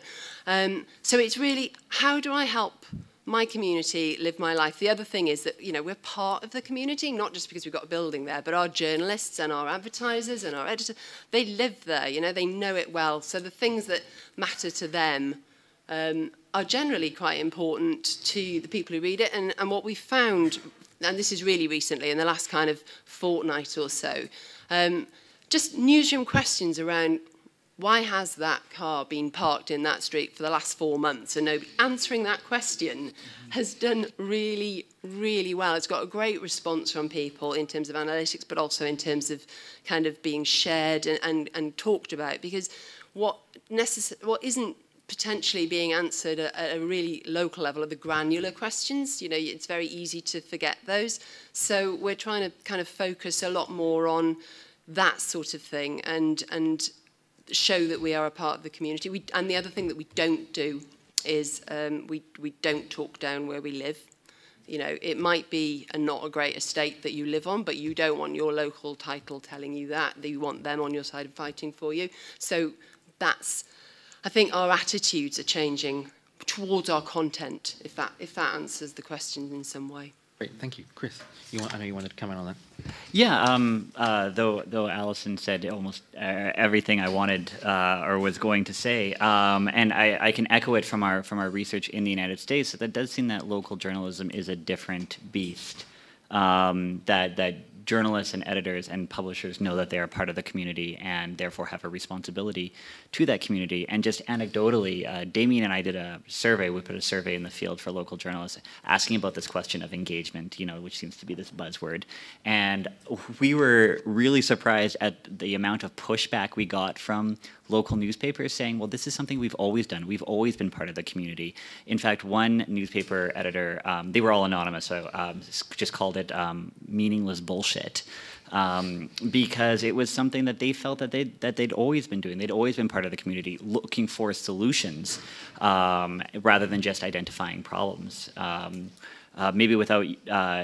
So it's really, how do I help my community live my life? The other thing is that, we're part of the community, not just because we've got a building there, but our journalists and our advertisers and our editors, they live there, they know it well. So the things that matter to them are generally quite important to the people who read it. And what we found, and this is really recently, in the last kind of fortnight or so, just newsroom questions around why has that car been parked in that street for the last 4 months? And answering that question has done really, really well. It's got a great response from people in terms of analytics, but also in terms of kind of being shared and talked about. Because what isn't potentially being answered at a really local level are the granular questions. It's very easy to forget those. So we're trying to kind of focus a lot more on that sort of thing and show that we are a part of the community. And the other thing that we don't do is we don't talk down where we live. It might be not a great estate that you live on, but you don't want your local title telling you that you want them on your side and fighting for you. So I think our attitudes are changing towards our content, if that answers the question in some way. Great, thank you. Chris, I know you wanted to comment on that. Yeah, though Alison said almost everything I wanted or was going to say, and I can echo it from our research in the United States, that does seem that local journalism is a different beast, that journalists and editors and publishers know that they are part of the community and therefore have a responsibility to that community. And just anecdotally, Damien and I did a survey. We put a survey in the field for local journalists asking about this question of engagement, which seems to be this buzzword. And we were really surprised at the amount of pushback we got from local newspapers saying, well, this is something we've always done. We've always been part of the community. In fact, one newspaper editor, they were all anonymous, so just called it meaningless bullshit, because it was something that they felt that they'd always been doing. They'd always been part of the community, looking for solutions rather than just identifying problems. Maybe without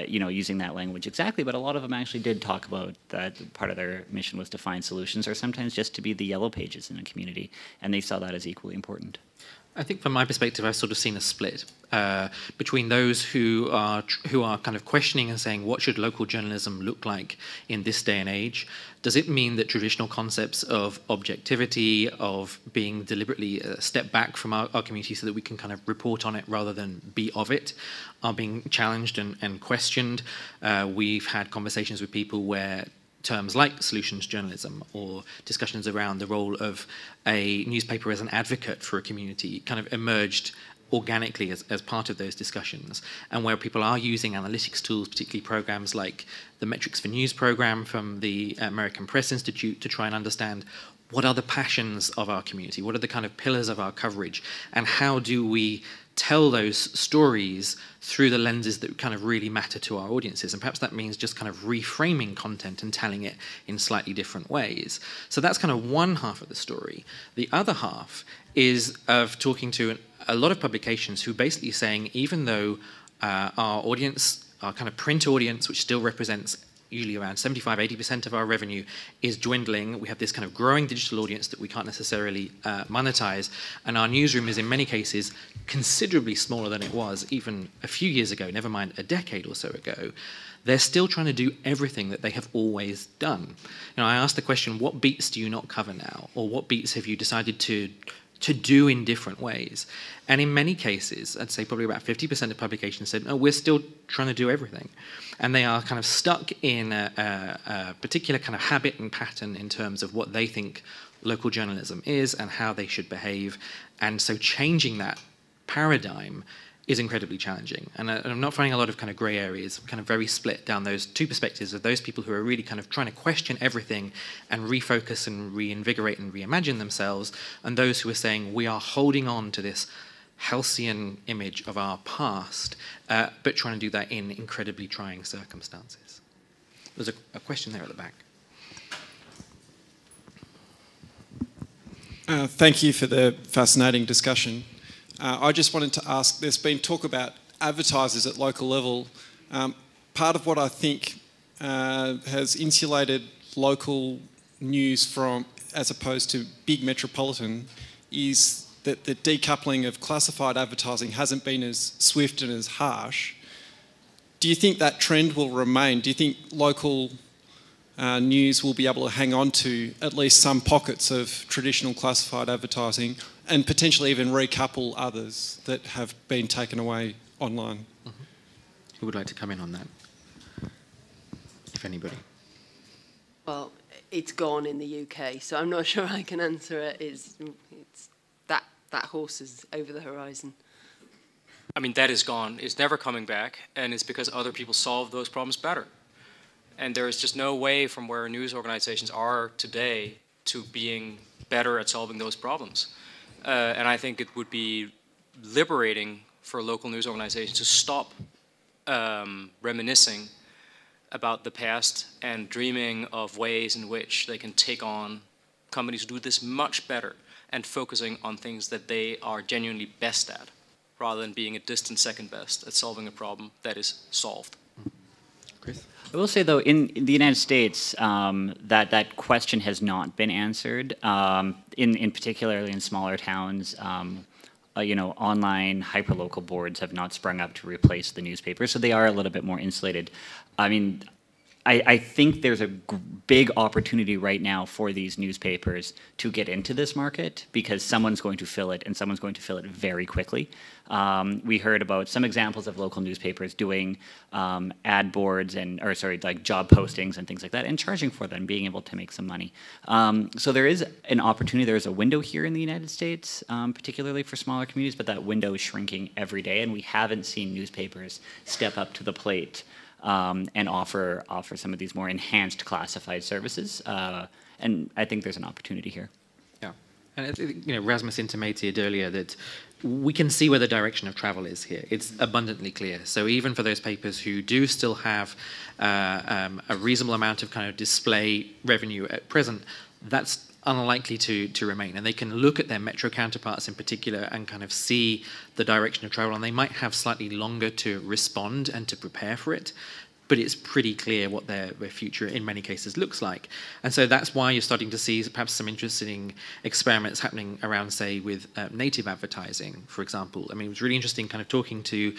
using that language exactly, but a lot of them actually did talk about that part of their mission was to find solutions, or sometimes just to be the yellow pages in a community, and they saw that as equally important. I think from my perspective, I've sort of seen a split between those who are kind of questioning and saying, what should local journalism look like in this day and age? Does it mean that traditional concepts of objectivity, of being deliberately a step back from our community so that we can kind of report on it rather than be of it, are being challenged and questioned? We've had conversations with people where terms like solutions journalism or discussions around the role of a newspaper as an advocate for a community kind of emerged organically as part of those discussions, and where people are using analytics tools, particularly programs like the Metrics for News program from the American Press Institute, to try and understand what are the passions of our community, what are the kind of pillars of our coverage, and how do we tell those stories through the lenses that kind of really matter to our audiences. And perhaps that means just kind of reframing content and telling it in slightly different ways. So that's kind of one half of the story. The other half is of talking to a lot of publications who basically saying, even though our audience, our kind of print audience, which still represents usually around 75–80% of our revenue, is dwindling. We have this kind of growing digital audience that we can't necessarily monetize, and our newsroom is in many cases considerably smaller than it was even a few years ago, never mind a decade or so ago. They're still trying to do everything that they have always done. I asked the question, what beats do you not cover now? Or what beats have you decided to do in different ways? And in many cases, I'd say probably about 50% of publications said, no, we're still trying to do everything. And they are kind of stuck in a particular kind of habit and pattern in terms of what they think local journalism is and how they should behave. And so changing that paradigm is incredibly challenging. And I'm not finding a lot of kind of grey areas, kind of very split down those two perspectives of those people who are really kind of trying to question everything and refocus and reinvigorate and reimagine themselves, and those who are saying we are holding on to this halcyon image of our past, but trying to do that in incredibly trying circumstances. There's a question there at the back. Thank you for the fascinating discussion. I just wanted to ask, there's been talk about advertisers at local level. Part of what I think has insulated local news from, as opposed to big metropolitan, is that the decoupling of classified advertising hasn't been as swift and as harsh. Do you think that trend will remain? Do you think local news will be able to hang on to at least some pockets of traditional classified advertising and potentially even recouple others that have been taken away online? Mm-hmm. Who would like to come in on that, if anybody? Well, it's gone in the UK, so I'm not sure I can answer it. It's that horse is over the horizon. I mean, that is gone. It's never coming back, and it's because other people solve those problems better. And there is just no way from where news organizations are today to being better at solving those problems. And I think it would be liberating for local news organizations to stop reminiscing about the past and dreaming of ways in which they can take on companies who do this much better and focusing on things that they are genuinely best at, rather than being a distant second best at solving a problem that is solved. Chris? I will say, though, in the United States, that question has not been answered. In particularly in smaller towns, online hyperlocal boards have not sprung up to replace the newspaper, so they are a little bit more insulated. I mean, I think there's a big opportunity right now for these newspapers to get into this market because someone's going to fill it, and someone's going to fill it very quickly. We heard about some examples of local newspapers doing ad boards like job postings and things like that, and charging for them, being able to make some money. So there is an opportunity. There is a window here in the United States, particularly for smaller communities, but that window is shrinking every day, and we haven't seen newspapers step up to the plate and offer some of these more enhanced classified services. And I think there's an opportunity here. Yeah, and Rasmus intimated earlier that we can see where the direction of travel is here. It's abundantly clear. So even for those papers who do still have a reasonable amount of kind of display revenue at present, that's unlikely to remain. And they can look at their metro counterparts in particular and kind of see the direction of travel, and they might have slightly longer to respond and to prepare for it. but it's pretty clear what their future in many cases looks like. And so that's why you're starting to see perhaps some interesting experiments happening around, say, with native advertising, for example. I mean, it was really interesting kind of talking to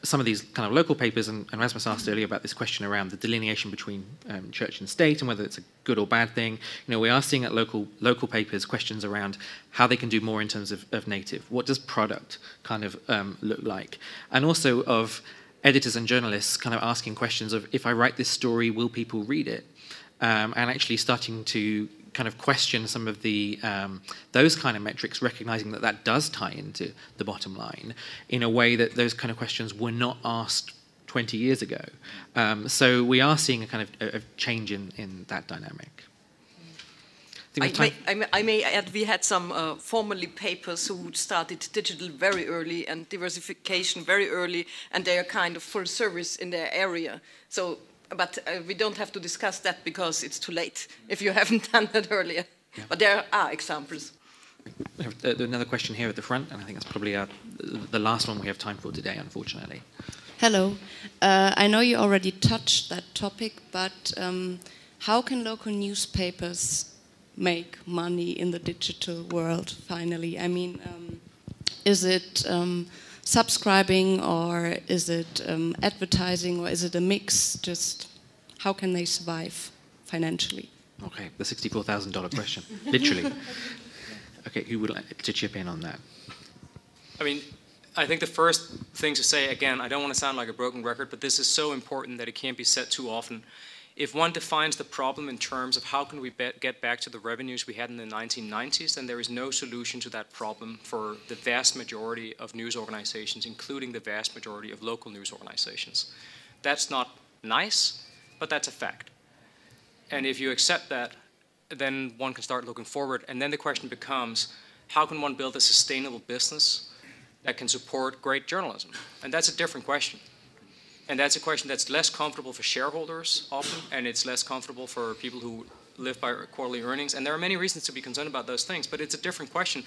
some of these kind of local papers, and Rasmus asked earlier about this question around the delineation between church and state and whether it's a good or bad thing. You know, we are seeing at local papers questions around how they can do more in terms of native. What does product kind of look like? And also of editors and journalists kind of asking questions of, if I write this story, will people read it? And actually starting to kind of question some of the those kind of metrics, recognizing that that does tie into the bottom line in a way that those kind of questions were not asked 20 years ago. So we are seeing a kind of a change in that dynamic. I may add, we had some formerly papers who started digital very early and diversification very early, and they are kind of full service in their area. So. But we don't have to discuss that because it's too late if you haven't done that earlier. Yeah. But there are examples. We have another question here at the front, and I think that's probably the last one we have time for today, unfortunately. Hello. I know you already touched that topic, but how can local newspapers make money in the digital world, finally? I mean, is it subscribing, or is it advertising, or is it a mix? Just how can they survive financially? Okay, the $64,000 question, literally. Okay, who would like to chip in on that? I mean, I think the first thing to say, again, I don't want to sound like a broken record, but this is so important that it can't be said too often. If one defines the problem in terms of how can we get back to the revenues we had in the 1990s, then there is no solution to that problem for the vast majority of news organizations, including the vast majority of local news organizations. That's not nice, but that's a fact. And if you accept that, then one can start looking forward. And then the question becomes, how can one build a sustainable business that can support great journalism? And that's a different question. And that's a question that's less comfortable for shareholders often, and it's less comfortable for people who live by quarterly earnings. And there are many reasons to be concerned about those things, but it's a different question.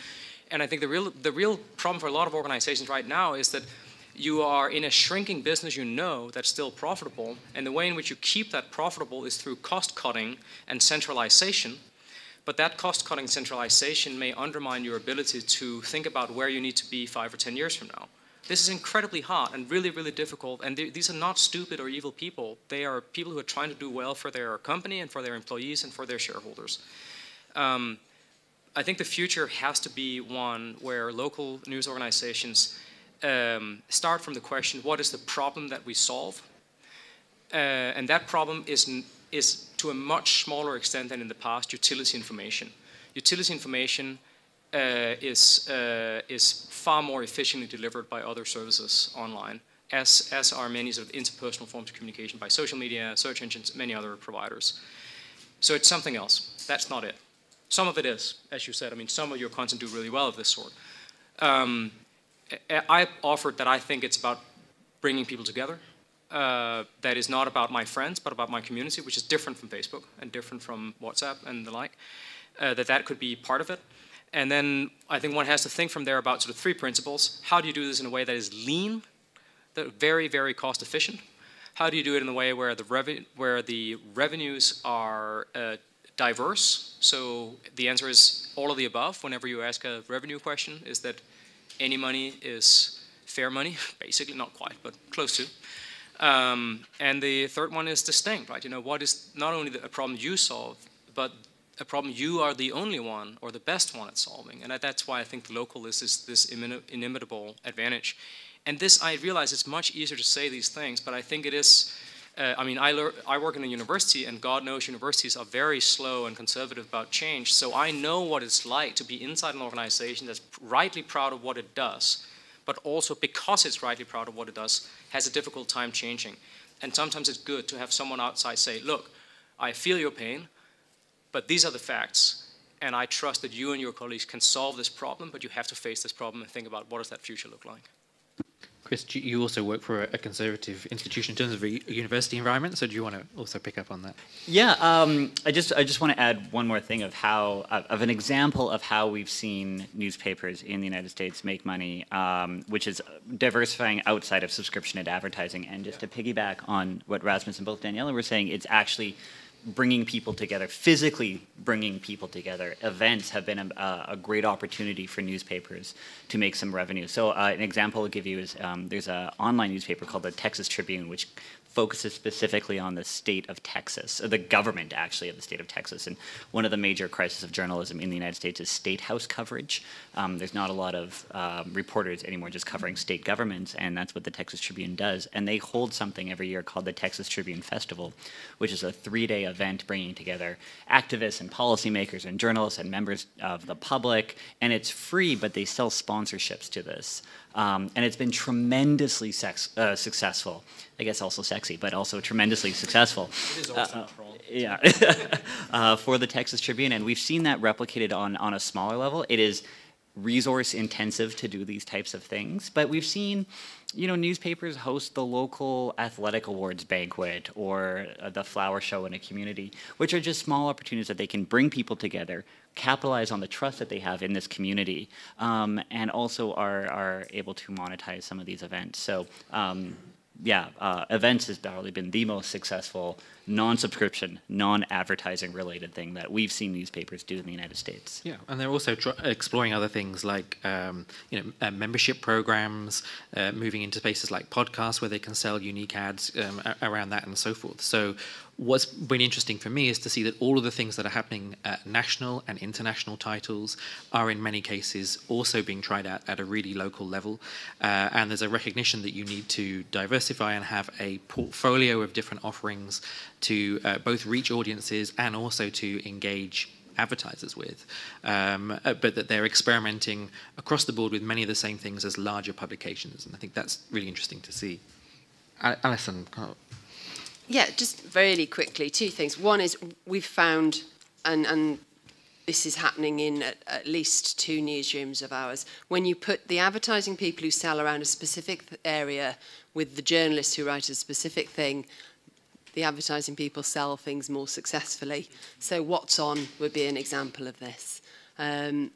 And I think the real problem for a lot of organizations right now is that you are in a shrinking business, you know, that's still profitable, and the way in which you keep that profitable is through cost cutting and centralization. But that cost cutting centralization may undermine your ability to think about where you need to be 5 or 10 years from now. This is incredibly hard and really, really difficult. And these are not stupid or evil people. They are people who are trying to do well for their company and for their employees and for their shareholders. I think the future has to be one where local news organizations start from the question, what is the problem that we solve? And that problem is to a much smaller extent than in the past, utility information. Utility information is far more efficiently delivered by other services online, as are many sort of interpersonal forms of communication by social media, search engines, many other providers. So it's something else. That's not it. Some of it is, as you said. I mean, some of your content do really well of this sort. I offered that I think it's about bringing people together. That is not about my friends, but about my community, which is different from Facebook and different from WhatsApp and the like. That could be part of it. And then I think one has to think from there about sort of 3 principles. How do you do this in a way that is lean, that very, very cost efficient? How do you do it in a way where the revenues are diverse? So the answer is all of the above. Whenever you ask a revenue question, is that any money is fair money? Basically, not quite, but close to. And the third one is distinct, right? You know, what is not only a problem you solve, but a problem you are the only one or the best one at solving. And that's why I think the local is this inimitable advantage. And this, I realize it's much easier to say these things, but I think it is, I mean, I work in a university, and God knows universities are very slow and conservative about change. So I know what it's like to be inside an organization that's rightly proud of what it does, but also because it's rightly proud of what it does, has a difficult time changing. And sometimes it's good to have someone outside say, look, I feel your pain, but these are the facts, and I trust that you and your colleagues can solve this problem, but you have to face this problem and think about what does that future look like. Chris, you also work for a conservative institution in terms of a university environment, so do you want to also pick up on that? Yeah, I just want to add one more thing of an example of how we've seen newspapers in the United States make money, which is diversifying outside of subscription and advertising. And just to piggyback on what Rasmus and both Daniela were saying, it's actually bringing people together, physically bringing people together. Events have been a great opportunity for newspapers to make some revenue. So an example I'll give you is there's an online newspaper called the Texas Tribune, which focuses specifically on the state of Texas, or the government actually of the state of Texas. And one of the major crises of journalism in the United States is state house coverage. There's not a lot of reporters anymore just covering state governments, and that's what the Texas Tribune does. And they hold something every year called the Texas Tribune Festival, which is a 3-day event bringing together activists and policymakers and journalists and members of the public. And it's free, but they sell sponsorships to this. And it's been tremendously successful. I guess also sexy, but also tremendously successful. It is also Yeah, for the Texas Tribune, and we've seen that replicated on a smaller level. It is resource intensive to do these types of things, but we've seen, newspapers host the local athletic awards banquet or the flower show in a community, which are just small opportunities that they can bring people together, capitalize on the trust that they have in this community, and also are able to monetize some of these events. So. Events has probably been the most successful non-subscription, non-advertising related thing that we've seen newspapers do in the United States. Yeah, and they're also exploring other things like membership programs, moving into spaces like podcasts where they can sell unique ads around that and so forth. So what's been interesting for me is to see that all of the things that are happening at national and international titles are in many cases also being tried out at a really local level. And there's a recognition that you need to diversify and have a portfolio of different offerings to both reach audiences and also to engage advertisers with, but that they're experimenting across the board with many of the same things as larger publications. And I think that's really interesting to see. Alison. Yeah, just really quickly, 2 things. One is we've found, and this is happening in at least 2 newsrooms of ours, when you put the advertising people who sell around a specific area with the journalists who write a specific thing, the advertising people sell things more successfully. So What's On would be an example of this. That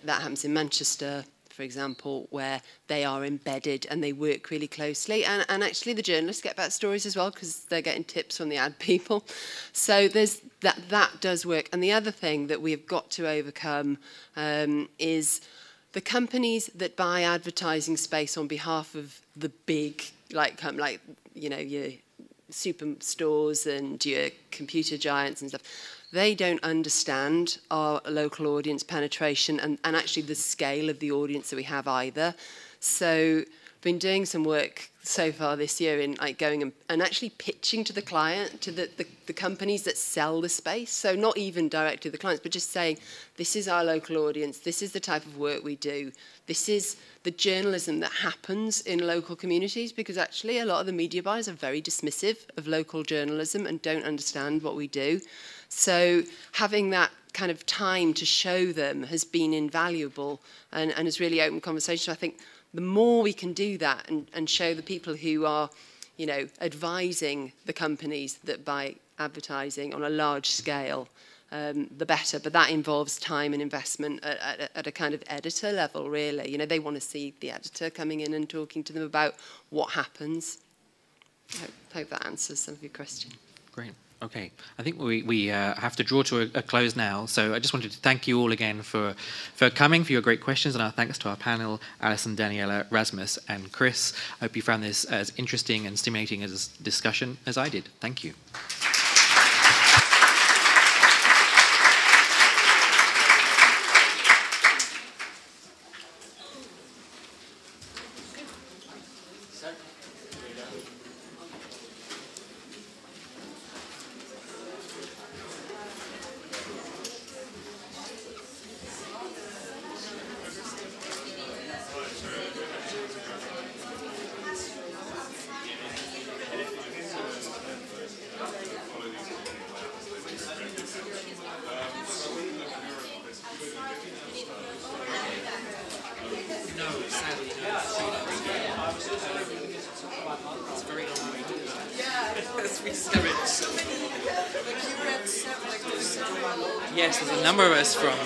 happens in Manchester, for example, where they are embedded and they work really closely. And actually the journalists get better stories as well because they're getting tips from the ad people. So there's that does work. And the other thing that we've got to overcome is the companies that buy advertising space on behalf of the big, your superstores and your computer giants and stuff. They don't understand our local audience penetration and actually the scale of the audience that we have either. So I've been doing some work so far this year in going and actually pitching to the client, to the companies that sell the space. So not even direct to the clients, but just saying, this is our local audience, this is the type of work we do, this is the journalism that happens in local communities, because actually a lot of the media buyers are very dismissive of local journalism and don't understand what we do. So having that kind of time to show them has been invaluable and has really opened conversation. I think the more we can do that and show the people who are, advising the companies that buy advertising on a large scale, the better. But that involves time and investment at a kind of editor level, really. They want to see the editor coming in and talking to them about what happens. I hope that answers some of your question. Great. Okay, I think we have to draw to a close now. So I just wanted to thank you all again for coming, for your great questions, and our thanks to our panel, Alison, Daniela, Rasmus, and Chris. I hope you found this as interesting and stimulating as a discussion as I did. Thank you. No, sadly, no. Yes, there's a number of us from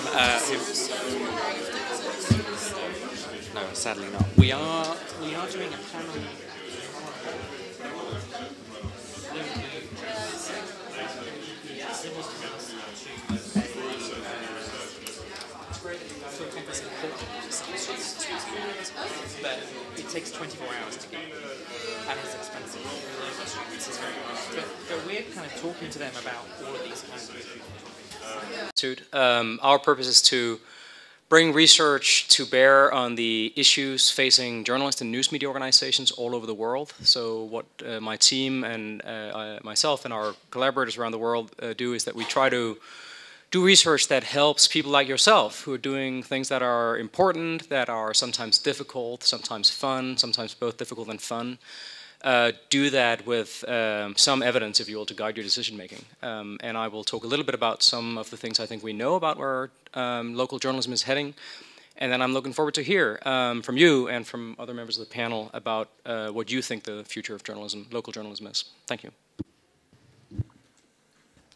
no, sadly not. We are doing a panel. But it takes 24 hours to get, and it's expensive. But we're kind of talking to them about all of these kinds of issues. Our purpose is to bring research to bear on the issues facing journalists and news media organizations all over the world. So what my team and myself and our collaborators around the world do is that we try to do research that helps people like yourself who are doing things that are important, that are sometimes difficult, sometimes fun, sometimes both difficult and fun. Do that with some evidence, if you will, to guide your decision making. And I will talk a little bit about some of the things I think we know about where local journalism is heading. And then I'm looking forward to hear from you and from other members of the panel about what you think the future of journalism, local journalism is. Thank you.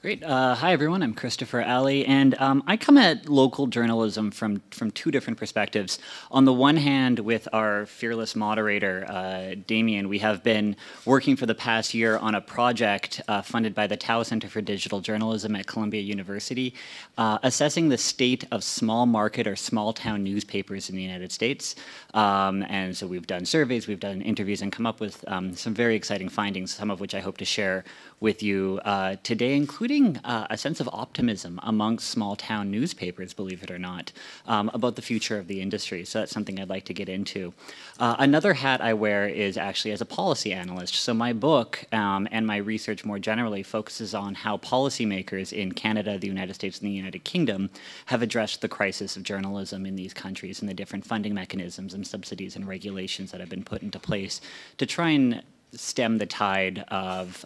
Great. Hi, everyone. I'm Christopher Alley, and I come at local journalism from two different perspectives. On the one hand, with our fearless moderator, Damien, we have been working for the past year on a project funded by the Tao Center for Digital Journalism at Columbia University, assessing the state of small market or small town newspapers in the United States. And so we've done surveys, we've done interviews, and come up with some very exciting findings, some of which I hope to share with you today, including a sense of optimism amongst small town newspapers, believe it or not, about the future of the industry. So that's something I'd like to get into. Another hat I wear is actually as a policy analyst. So my book and my research more generally focuses on how policymakers in Canada, the United States, and the United Kingdom have addressed the crisis of journalism in these countries and the different funding mechanisms and subsidies and regulations that have been put into place to try and stem the tide of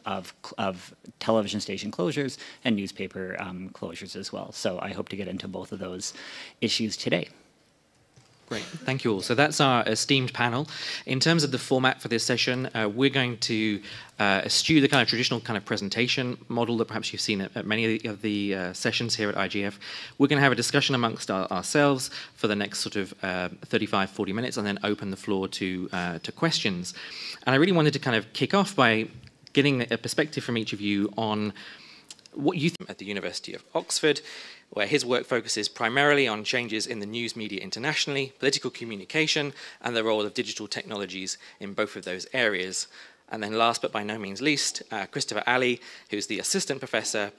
television station closures and newspaper closures as well. So I hope to get into both of those issues today. Great, thank you all. So that's our esteemed panel. In terms of the format for this session, we're going to eschew the kind of traditional kind of presentation model that perhaps you've seen at many of the sessions here at IGF. We're going to have a discussion amongst ourselves for the next sort of 35, 40 minutes, and then open the floor to questions. And I really wanted to kind of kick off by getting a perspective from each of you on what you think at the University of Oxford, where his work focuses primarily on changes in the news media internationally, political communication, and the role of digital technologies in both of those areas. And then last but by no means least, Christopher Alley, who's the assistant professor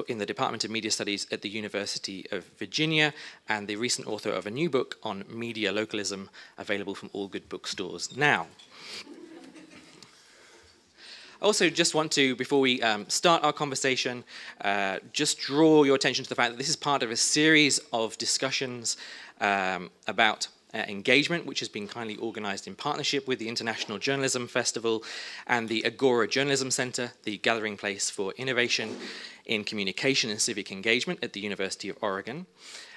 in the Department of Media Studies at the University of Virginia, and the recent author of a new book on media localism, available from all good bookstores now. I also just want to, before we start our conversation, just draw your attention to the fact that this is part of a series of discussions about engagement, which has been kindly organised in partnership with the International Journalism Festival and the Agora Journalism Centre, the gathering place for innovation in communication and civic engagement at the University of Oregon.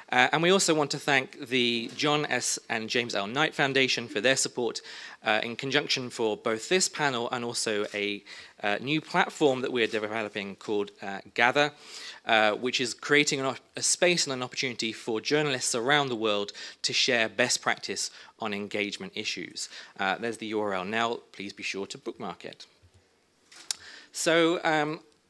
And we also want to thank the John S. and James L. Knight Foundation for their support in conjunction for both this panel and also a new platform that we're developing called Gather, which is creating a space and an opportunity for journalists around the world to share best practice on engagement issues. There's the URL now. Please be sure to bookmark it. So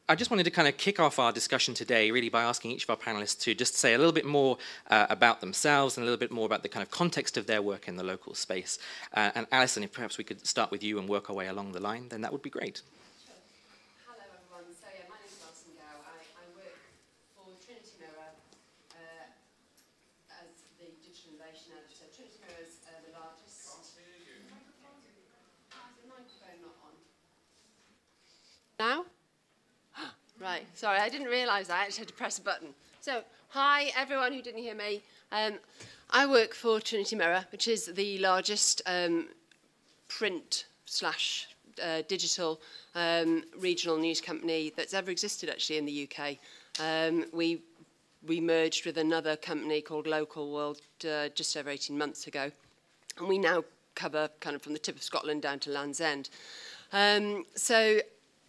I just wanted to kind of kick off our discussion today really by asking each of our panelists to just say a little bit more about themselves and a little bit more about the kind of context of their work in the local space. And Alison, if perhaps we could start with you and work our way along the line, then that would be great. Sure. Hello everyone. So yeah, my name is Alison Gow. I work for Trinity Mirror as the digital innovation editor. Trinity Mirror is the largest. Can't hear you. The microphone not on. Now? Right, sorry, I didn't realise that. I actually had to press a button. So, hi, everyone who didn't hear me. I work for Trinity Mirror, which is the largest print/digital regional news company that's ever existed, actually, in the UK. We merged with another company called Local World just over 18 months ago. And we now cover kind of from the tip of Scotland down to Land's End. So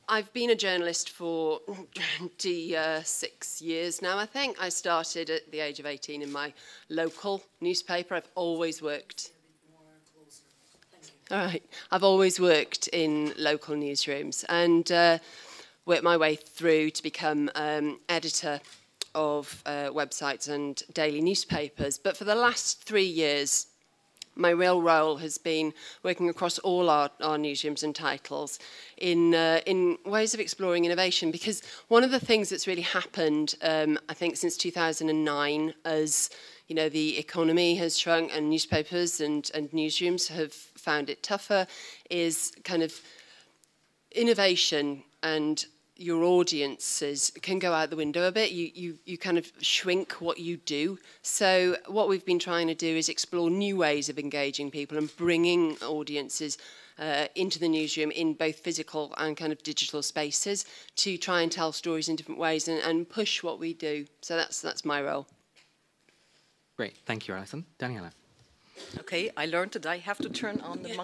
I've been a journalist for 26 years now, I think. I started at the age of 18 in my local newspaper. I've always worked... All right. I've always worked in local newsrooms and worked my way through to become editor of websites and daily newspapers. But for the last 3 years, my real role has been working across all our newsrooms and titles in ways of exploring innovation. Because one of the things that's really happened, I think, since 2009, as you know, the economy has shrunk and newspapers and newsrooms have found it tougher, is kind of innovation and your audiences can go out the window a bit. You kind of shrink what you do. So what we've been trying to do is explore new ways of engaging people and bringing audiences into the newsroom in both physical and kind of digital spaces to try and tell stories in different ways and push what we do. So that's my role. Great, thank you, Alison. Daniela. Okay, I learned that I have to turn on the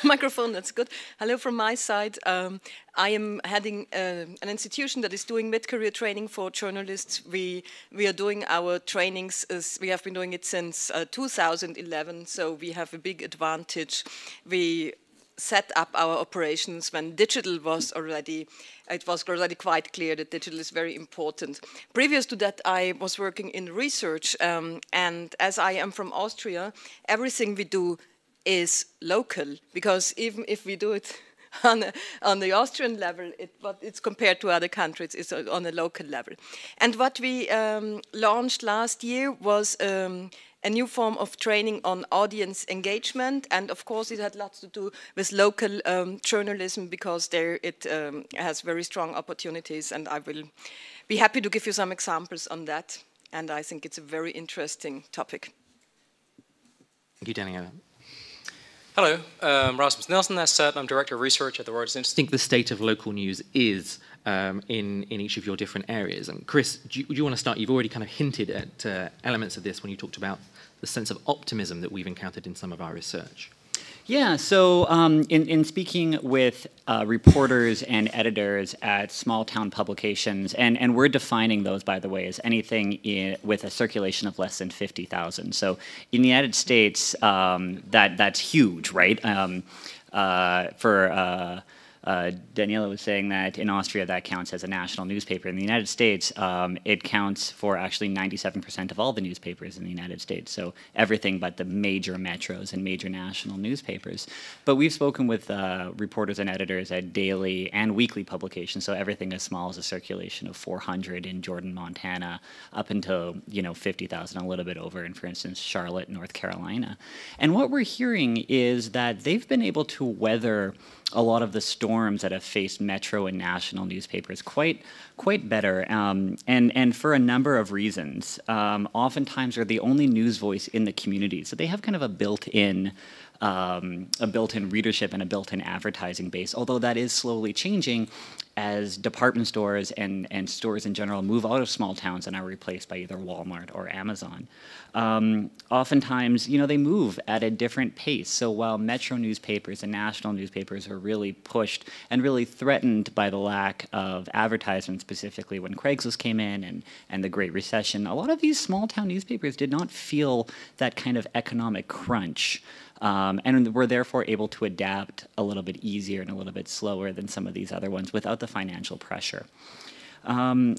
microphone. That's good. Hello from my side. I am heading an institution that is doing mid-career training for journalists. We are doing our trainings, we have been doing it since 2011, so we have a big advantage. We set up our operations when digital was already, it was already quite clear that digital is very important. Previous to that, I was working in research, and as I am from Austria, everything we do is local, because even if we do it on the Austrian level, but it's compared to other countries, it's on a local level. And what we launched last year was a new form of training on audience engagement, and of course it had lots to do with local journalism, because there it has very strong opportunities, and I will be happy to give you some examples on that, and I think it's a very interesting topic. Thank you, Daniela. Hello, Rasmus Nielsen, as said, I'm Director of Research at the Reuters Institute. I think the state of local news is in each of your different areas. And Chris, do you want to start? You've already kind of hinted at elements of this when you talked about the sense of optimism that we've encountered in some of our research. Yeah, so in speaking with reporters and editors at small town publications, and we're defining those, by the way, as anything with a circulation of less than 50,000. So in the United States, that's huge, right? Daniela was saying that in Austria that counts as a national newspaper. In the United States, it counts for actually 97% of all the newspapers in the United States, so everything but the major metros and major national newspapers. But we've spoken with reporters and editors at daily and weekly publications, so everything as small as a circulation of 400 in Jordan, Montana, up until 50,000, a little bit over in, for instance, Charlotte, North Carolina. And what we're hearing is that they've been able to weather a lot of the storms that have faced metro and national newspapers quite better, and for a number of reasons. Oftentimes they're the only news voice in the community, so they have kind of a built-in readership and a built-in advertising base, although that is slowly changing as department stores and stores in general move out of small towns and are replaced by either Walmart or Amazon. Oftentimes, they move at a different pace. So while metro newspapers and national newspapers are really pushed and really threatened by the lack of advertisement, specifically when Craigslist came in and the Great Recession, a lot of these small town newspapers did not feel that kind of economic crunch. And we're therefore able to adapt a little bit easier and a little bit slower than some of these other ones without the financial pressure. A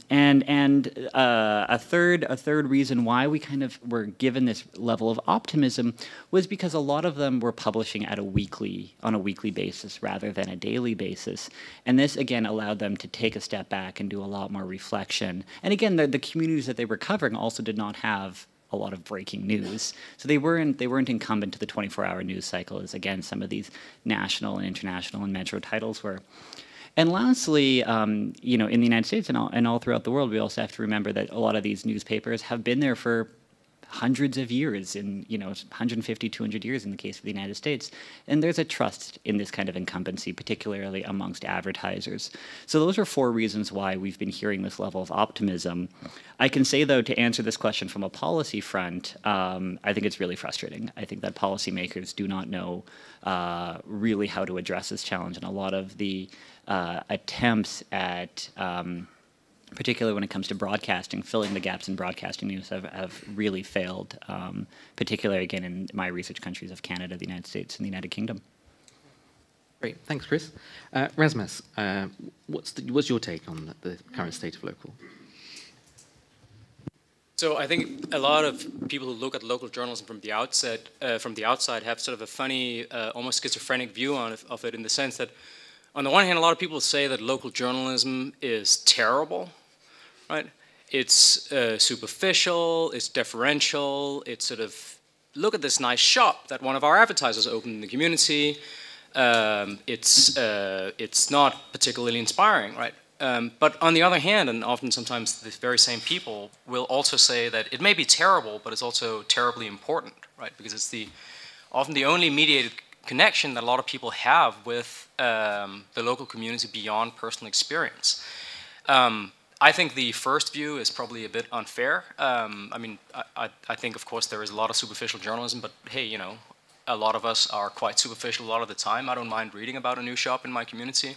third reason why we kind of were given this level of optimism was because a lot of them were publishing on a weekly basis rather than a daily basis. And this, again, allowed them to take a step back and do a lot more reflection. And again, the communities that they were covering also did not have a lot of breaking news. So they weren't incumbent to the 24-hour news cycle as, again, some of these national and international and metro titles were. And lastly, in the United States and all throughout the world, we also have to remember that a lot of these newspapers have been there for hundreds of years, in 150, 200 years in the case of the United States. And there's a trust in this kind of incumbency, particularly amongst advertisers. So those are 4 reasons why we've been hearing this level of optimism. I can say, though, to answer this question from a policy front, I think it's really frustrating. I think that policymakers do not know really how to address this challenge, and a lot of the attempts at particularly when it comes to broadcasting, filling the gaps in broadcasting news have really failed, particularly, again, in my research countries of Canada, the United States, and the United Kingdom. Great, thanks, Chris. Rasmus, what's your take on the current state of local? So I think a lot of people who look at local journalism from the outside have sort of a funny, almost schizophrenic view of it, in the sense that, on the one hand, a lot of people say that local journalism is terrible, right? It's superficial, it's deferential, it's sort of, look at this nice shop that one of our advertisers opened in the community. It's not particularly inspiring, right? But on the other hand, and often sometimes the very same people will also say that it may be terrible, but it's also terribly important, right? Because it's often the only mediated connection that a lot of people have with the local community beyond personal experience. I think the first view is probably a bit unfair. I mean, I think, of course, there is a lot of superficial journalism, but hey, a lot of us are quite superficial a lot of the time. I don't mind reading about a new shop in my community.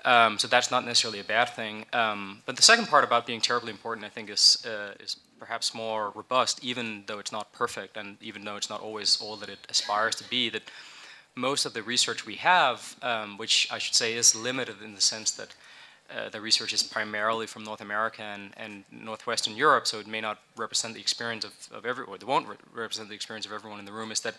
So that's not necessarily a bad thing. But the second part about being terribly important, I think, is perhaps more robust, even though it's not perfect, and even though it's not always all that it aspires to be, that most of the research we have, which I should say is limited in the sense that the research is primarily from North America and Northwestern Europe, so it may not represent the experience of everyone, or it won't represent the experience of everyone in the room, is that